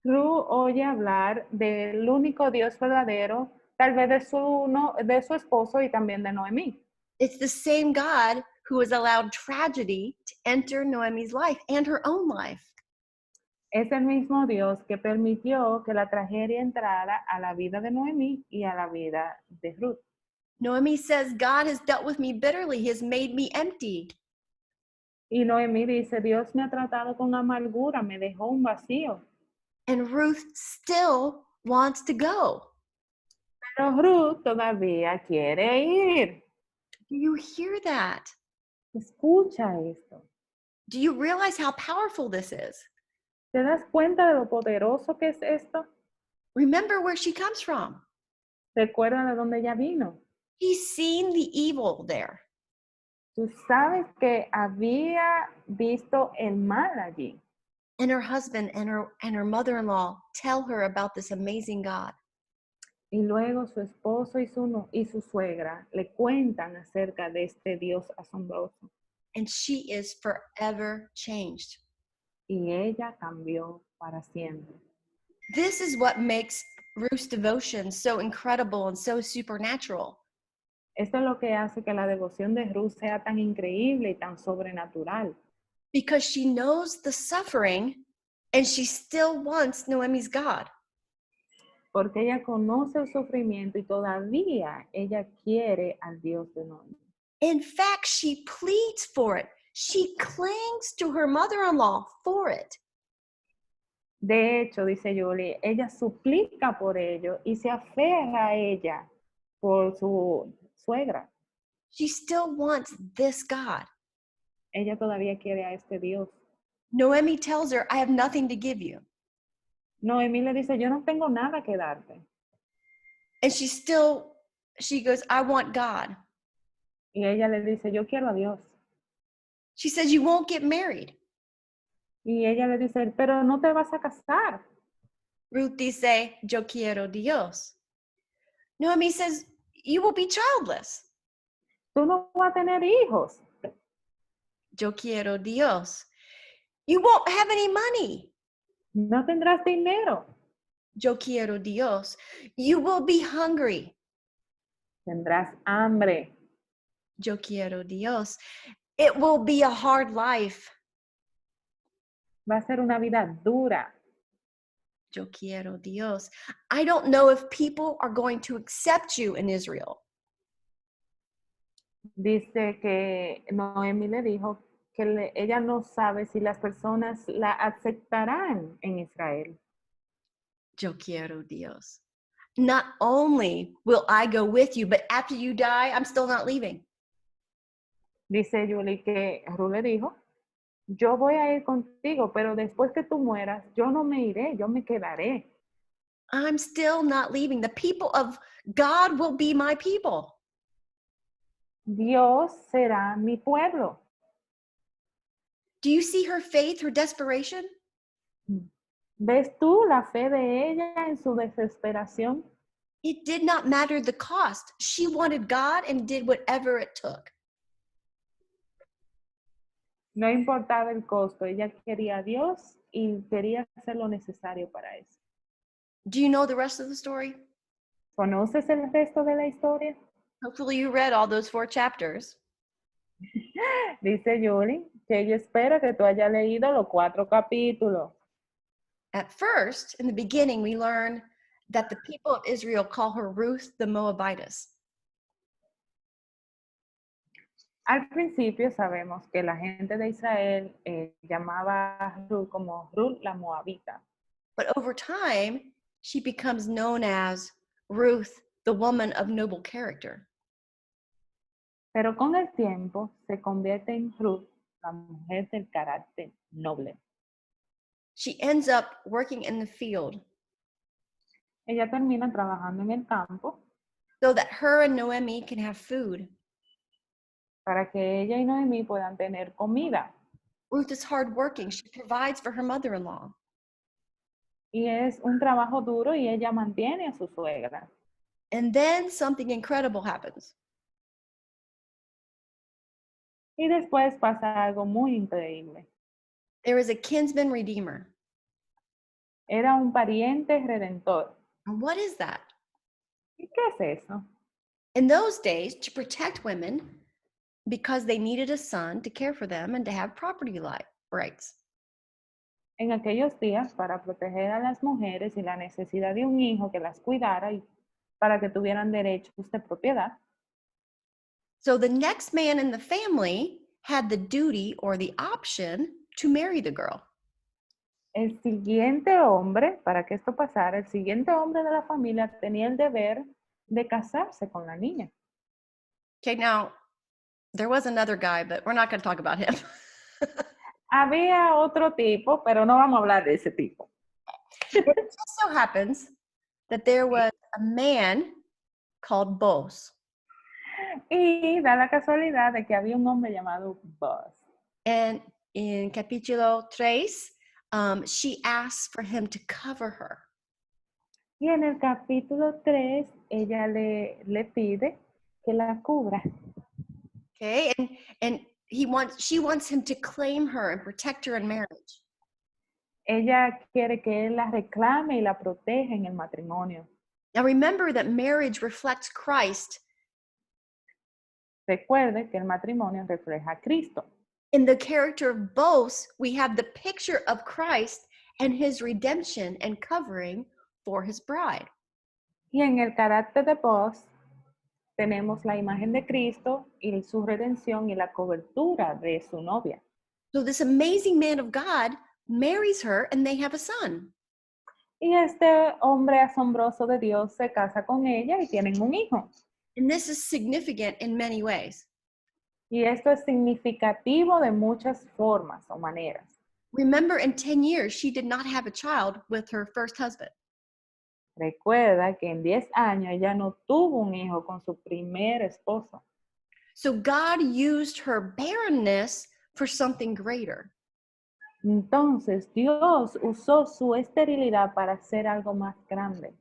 Ruth oye hablar del único Dios verdadero, tal vez de su esposo y también de Noemí. It's the same God who has allowed tragedy to enter Noemi's life and her own life. Es el mismo Dios que permitió que la tragedia entrara a la vida de Noemí y a la vida de Ruth. Noemi says, God has dealt with me bitterly. He has made me empty. Y Noemí dice, Dios me ha tratado con amargura, me dejó un vacío. And Ruth still wants to go. Pero Ruth todavía quiere ir. Do you hear that? Escucha esto. Do you realize how powerful this is? ¿Te das cuenta de lo poderoso que es esto? Remember where she comes from. Recuerda de dónde ella vino. She's seen the evil there. Tú sabes que había visto el mal allí. And her husband and her mother-in-law tell her about this amazing God. Y luego su esposo y su suegra le cuentan acerca de este Dios asombroso. And she is forever changed. Y ella cambió para siempre. This is what makes Ruth's devotion so incredible and so supernatural. Esto es lo que hace que la devoción de Ruth sea tan increíble y tan sobrenatural. Because she knows the suffering and she still wants Noemi's God. Porque ella conoce el sufrimiento y todavía ella quiere al Dios de Noemí. In fact, she pleads for it. She clings to her mother-in-law for it. De hecho, dice Julie, ella suplica por ello y se aferra a ella por su suegra. She still wants this God. Ella todavía quiere a este Dios. Noemi tells her, I have nothing to give you. Noemí le dice, yo no tengo nada que darte. And she goes, I want God. Y ella le dice, yo quiero a Dios. She says, you won't get married. Y ella le dice, pero no te vas a casar. Ruth dice, yo quiero Dios. Noemi says, you will be childless. Tú no vas a tener hijos. Yo quiero Dios. You won't have any money. No tendrás dinero. Yo quiero Dios. You will be hungry. Tendrás hambre. Yo quiero Dios. It will be a hard life. Va a ser una vida dura. Yo quiero Dios. I don't know if people are going to accept you in Israel. Dice que Noemí le dijo que ella no sabe si las personas la aceptarán en Israel. Yo quiero Dios. Not only will I go with you, but after you die, I'm still not leaving. Dice Julie que Ruth le dijo, yo voy a ir contigo, pero después que tú mueras, yo no me iré, yo me quedaré. I'm still not leaving. The people of God will be my people. Dios será mi pueblo. Do you see her faith, her desperation? ¿Ves tú la fe de ella en su desesperación? It did not matter the cost. She wanted God and did whatever it took. No importaba el costo, ella quería a Dios y quería hacer lo necesario para eso. Do you know the rest of the story? ¿Conoces el resto de la historia? Hopefully you read all those 4 chapters. Dice Julie que ella espera que tú hayas leído los 4 capítulos. At first, in the beginning, we learn that the people of Israel call her Ruth the Moabitess. Al principio sabemos que la gente de Israel llamaba a Ruth como Ruth la Moabita. But over time, she becomes known as Ruth, the woman of noble character. Pero con el tiempo se convierte en Ruth, la mujer del carácter noble. She ends up working in the field Ella termina trabajando en el campo so that her and Noemi can have food. para que ella y Noemí puedan tener comida. Ruth is hardworking. She provides for her mother-in-law. Y es un trabajo duro y ella mantiene a su suegra. And then something incredible happens. Y después pasa algo muy increíble. There is a kinsman redeemer. Era un pariente redentor. And what is that? ¿Y qué es eso? In those days, to protect women because they needed a son to care for them and to have property rights. En aquellos días, para proteger a las mujeres y la necesidad de un hijo que las cuidara y para que tuvieran derechos de propiedad. So the next man in the family had the duty or the option to marry the girl. El siguiente hombre, para que esto pasara, el siguiente hombre de la familia tenía el deber de casarse con la niña. Okay, now there was another guy, but we're not going to talk about him. Había otro tipo, pero no vamos a hablar de ese tipo. It just so happens that there was a man called Boaz. Y da la casualidad de que había un hombre llamado Boaz. And in capítulo 3, she asks for him to cover her. Y en el capítulo 3, ella le pide que la cubra. Okay, and she wants him to claim her and protect her in marriage. Ella quiere que él la reclame y la proteja en el matrimonio. Now remember that marriage reflects Christ. Recuerde que el matrimonio refleja a Cristo. In the character of Boaz, we have the picture of Christ and his redemption and covering for his bride. Y en el carácter de Boaz tenemos la imagen de Cristo y su redención y la cobertura de su novia. So this amazing man of God marries her and they have a son. Y este hombre asombroso de Dios se casa con ella y tienen un hijo. And this is significant in many ways. Y esto es significativo de muchas formas o maneras. Remember, in 10 years, she did not have a child with her first husband. Recuerda que en 10 años ella no tuvo un hijo con su primer esposo. So God used her barrenness for something greater. Entonces Dios usó su esterilidad para hacer algo más grande.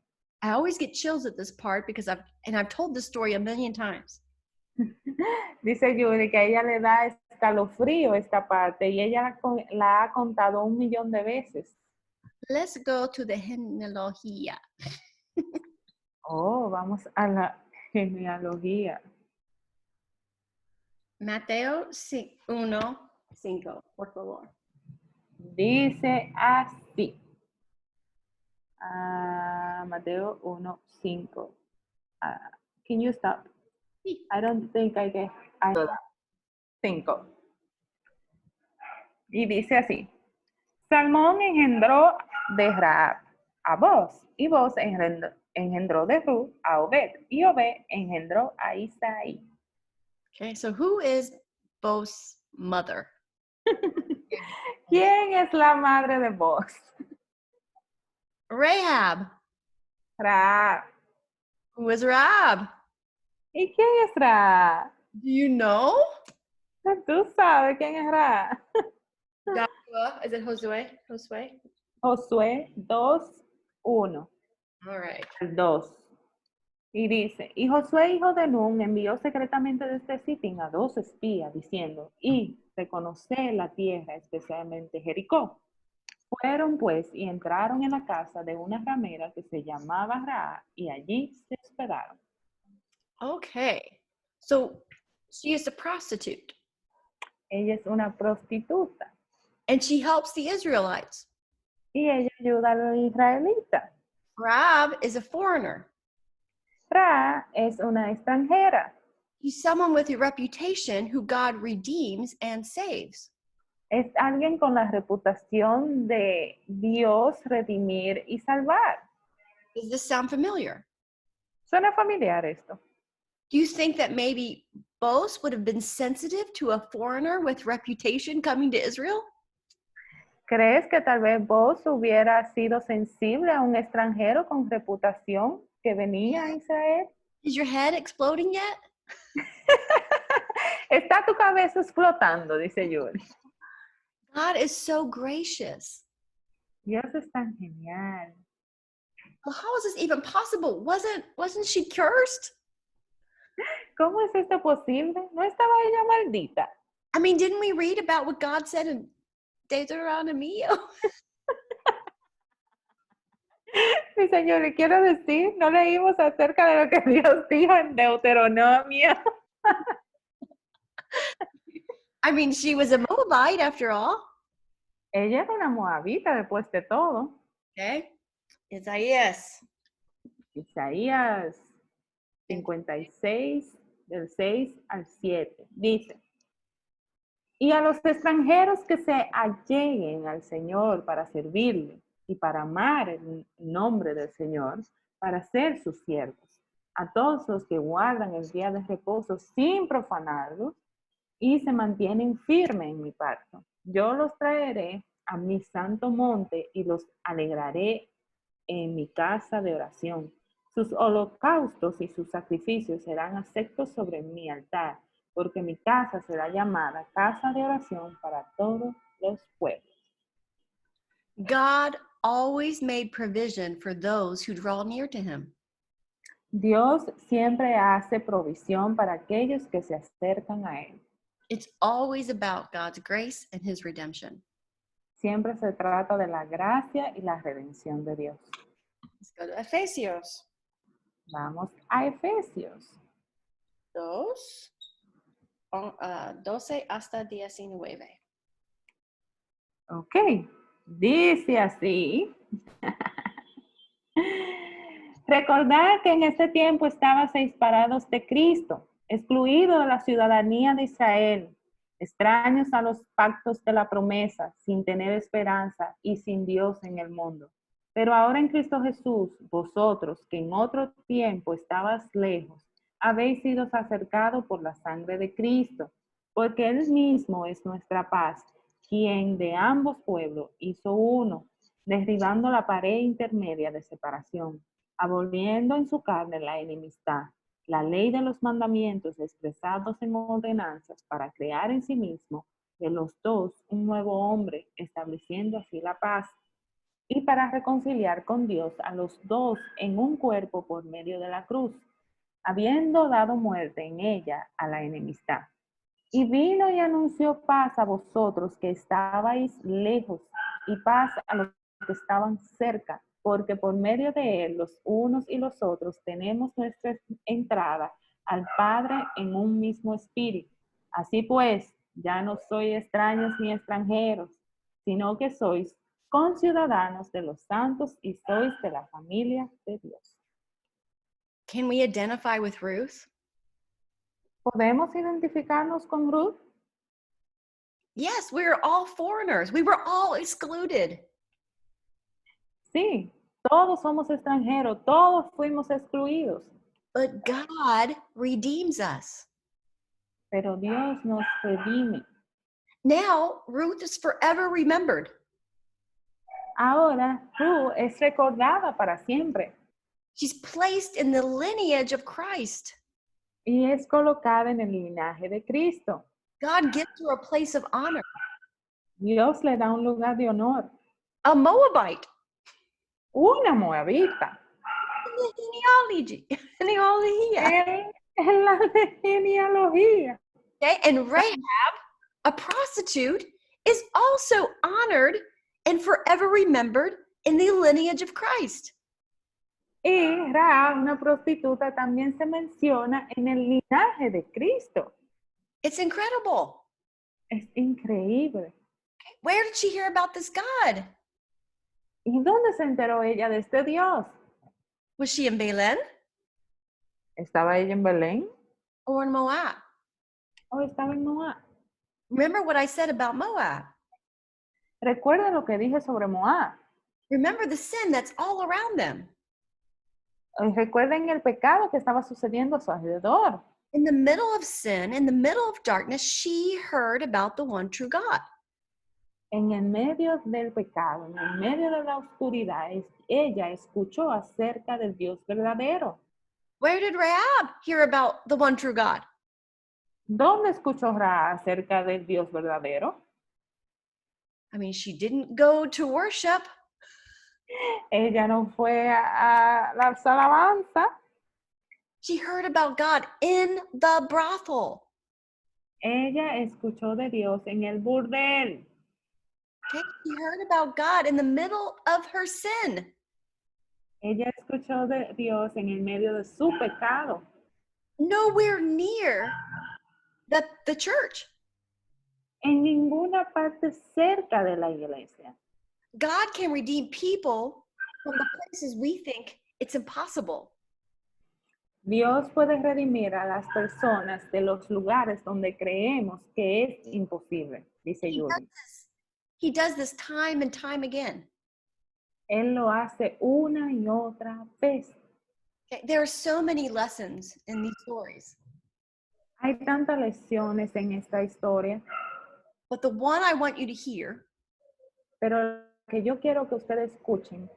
I always get chills at this part because I've told this story a million times. Dice Judy que a ella le da escalofrío esta parte y ella la ha contado 1,000,000 de veces. Let's go to the genealogia. Oh, vamos a la genealogía. Mateo 1:5, por favor. Dice así. Mateo 1:5. Can you stop? Sí. I don't think I get 5. Y dice así. Salmón engendró de Rahab a Boaz, y Boaz engendró de Ruth a Obed, y Obed engendró a Isaí. Okay, so who is Boaz's mother? ¿Quién es la madre de Boaz? Rahab. Rahab. Who is Rahab? ¿Y quién es Rahab? Do you know? Tú sabes quién es Rahab. Joshua. Is it Josué? Josué 2:1. All right. 2. Y dice, y Josué, hijo de Nun, envió secretamente desde Sitín a 2 espías, diciendo, y reconocer la tierra, especialmente Jericó. Fueron pues y entraron en la casa de una ramera que se llamaba Rahab, y allí se hospedaron. Okay. So she is a prostitute. Ella es una prostituta. And she helps the Israelites. Y ella ayuda a los israelitas. Rahab is a foreigner. Rahab es una extranjera. She's someone with a reputation who God redeems and saves. Es alguien con la reputación de Dios redimir y salvar. Does this sound familiar? ¿Suena familiar esto? Do you think that maybe Boaz would have been sensitive to a foreigner with reputation coming to Israel? ¿Crees que tal vez vos hubiera sido sensible a un extranjero con reputación que venía a Israel? Is your head exploding yet? Está tu cabeza explotando, dice Julie. God is so gracious. Dios es tan genial. Well, how is this even possible? Wasn't she cursed? ¿Cómo es esto posible? ¿No estaba ella maldita? I mean, didn't we read about what God said in Deuteronomy? Sí, señor, le quiero decir, no leímos acerca de lo que Dios dijo en Deuteronomio. I mean, she was a Moabite after all. Ella era una moabita después de todo. Okay. Isaías. Isaías 56, del 6 al 7. Dice, y a los extranjeros que se alleguen al Señor para servirle y para amar el nombre del Señor, para ser sus siervos, a todos los que guardan el día de reposo sin profanarlos y se mantienen firmes en mi pacto. Yo los traeré a mi santo monte y los alegraré en mi casa de oración. Sus holocaustos y sus sacrificios serán aceptos sobre mi altar, porque mi casa será llamada casa de oración para todos los pueblos. God always made provision for those who draw near to him. Dios siempre hace provisión para aquellos que se acercan a Él. It's always about God's grace and his redemption. Siempre se trata de la gracia y la redención de Dios. Let's go to Efesios Vamos a Efesios 2, 12 hasta 19. Ok, dice así. Recordad que en este tiempo estabais separados de Cristo, excluidos de la ciudadanía de Israel, extraños a los pactos de la promesa, sin tener esperanza y sin Dios en el mundo. Pero ahora en Cristo Jesús, vosotros que en otro tiempo estabas lejos, habéis sido acercados por la sangre de Cristo, porque Él mismo es nuestra paz, quien de ambos pueblos hizo uno, derribando la pared intermedia de separación, aboliendo en su carne la enemistad, la ley de los mandamientos expresados en ordenanzas para crear en sí mismo de los dos un nuevo hombre, estableciendo así la paz, y para reconciliar con Dios a los dos en un cuerpo por medio de la cruz, habiendo dado muerte en ella a la enemistad. Y vino y anunció paz a vosotros que estabais lejos, y paz a los que estaban cerca, porque por medio de él los unos y los otros tenemos nuestra entrada al Padre en un mismo espíritu. Así pues, ya no sois extraños ni extranjeros, sino que sois conciudadanos de los santos y sois de la familia de Dios. Can we identify with Ruth? ¿Podemos identificarnos con Ruth? Yes, we were all foreigners. We were all excluded. Sí, todos somos extranjeros, todos fuimos excluidos, But God redeems us. pero Dios nos redime. Now, Ruth is forever remembered. Ahora Ruth es recordada para siempre She's placed in the lineage of Christ. y es colocada en el linaje de Cristo. God gives her a place of honor. Dios le da un lugar de honor. A Moabite. Una moabita. Genealogia. En la genealogía. Okay, and Rahab, a prostitute, is also honored and forever remembered in the lineage of Christ. Y Rahab, una prostituta, también se menciona en el linaje de Cristo. It's incredible. Es increíble. Where did she hear about this God? ¿Y dónde se enteró ella de este Dios? Was she in Belen ¿Estaba ella en Belén or in Moab? o estaba en Moab? Remember what I said about Moab. Recuerda lo que dije sobre Moab. Remember the sin that's all around them. Recuerden el pecado que estaba sucediendo a su alrededor. In the middle of sin, in the middle of darkness, she heard about the one true God. En el medio del pecado, en el medio de la oscuridad, ella escuchó acerca del Dios verdadero. Where did Rahab hear about the one true God? ¿Dónde escuchó Rahab acerca del Dios verdadero? I mean, she didn't go to worship. Ella no fue a las alabanzas. She heard about God in the brothel. Ella escuchó de Dios en el burdel. Okay? She heard about God in the middle of her sin. Ella escuchó de Dios en el medio de su pecado. Nowhere near the church. En ninguna parte cerca de la iglesia. God can redeem people from the places we think it's impossible. Dios puede redimir a las personas de los lugares donde creemos que es imposible, dice Julie. He does this time and time again. Él lo hace una y otra vez. Okay? There are so many lessons in these stories. Hay tantas lecciones en esta historia, But the one I want you to hear, pero que yo quiero que ustedes escuchen,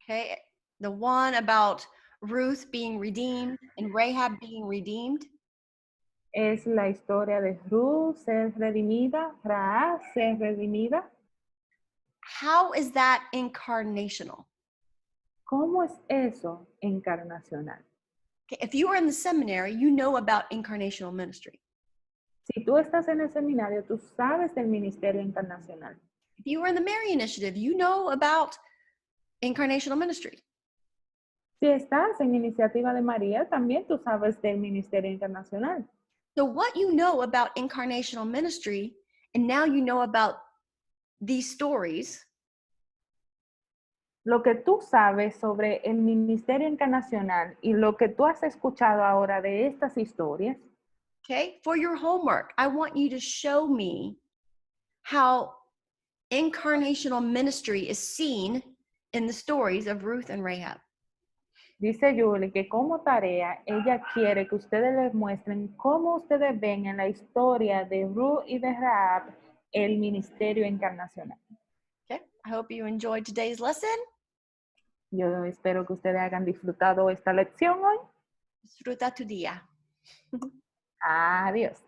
okay, the one about Ruth being redeemed and Rahab being redeemed, es la historia de Ruth ser redimida, Rahab ser redimida. how is that incarnational? ¿Cómo es eso encarnacional? Okay, if you were in the seminary, you know about incarnational ministry. Si tú estás en el seminario, tú sabes del ministerio encarnacional. If you were in the Mary Initiative, you know about incarnational ministry. Si estás en Iniciativa de María, también tú sabes del ministerio internacional. So what you know about incarnational ministry, and now you know about these stories, Lo que tú sabes sobre el ministerio encarnacional y lo que tú has escuchado ahora de estas historias, okay, for your homework, I want you to show me how incarnational ministry is seen in the stories of Ruth and Rahab. dice Julie que como tarea ella quiere que ustedes les muestren cómo ustedes ven en la historia de Ruth y de Rahab el ministerio encarnacional. Okay, I hope you enjoyed today's lesson. Yo espero que ustedes hayan disfrutado esta lección hoy. Disfruta tu día. Adiós.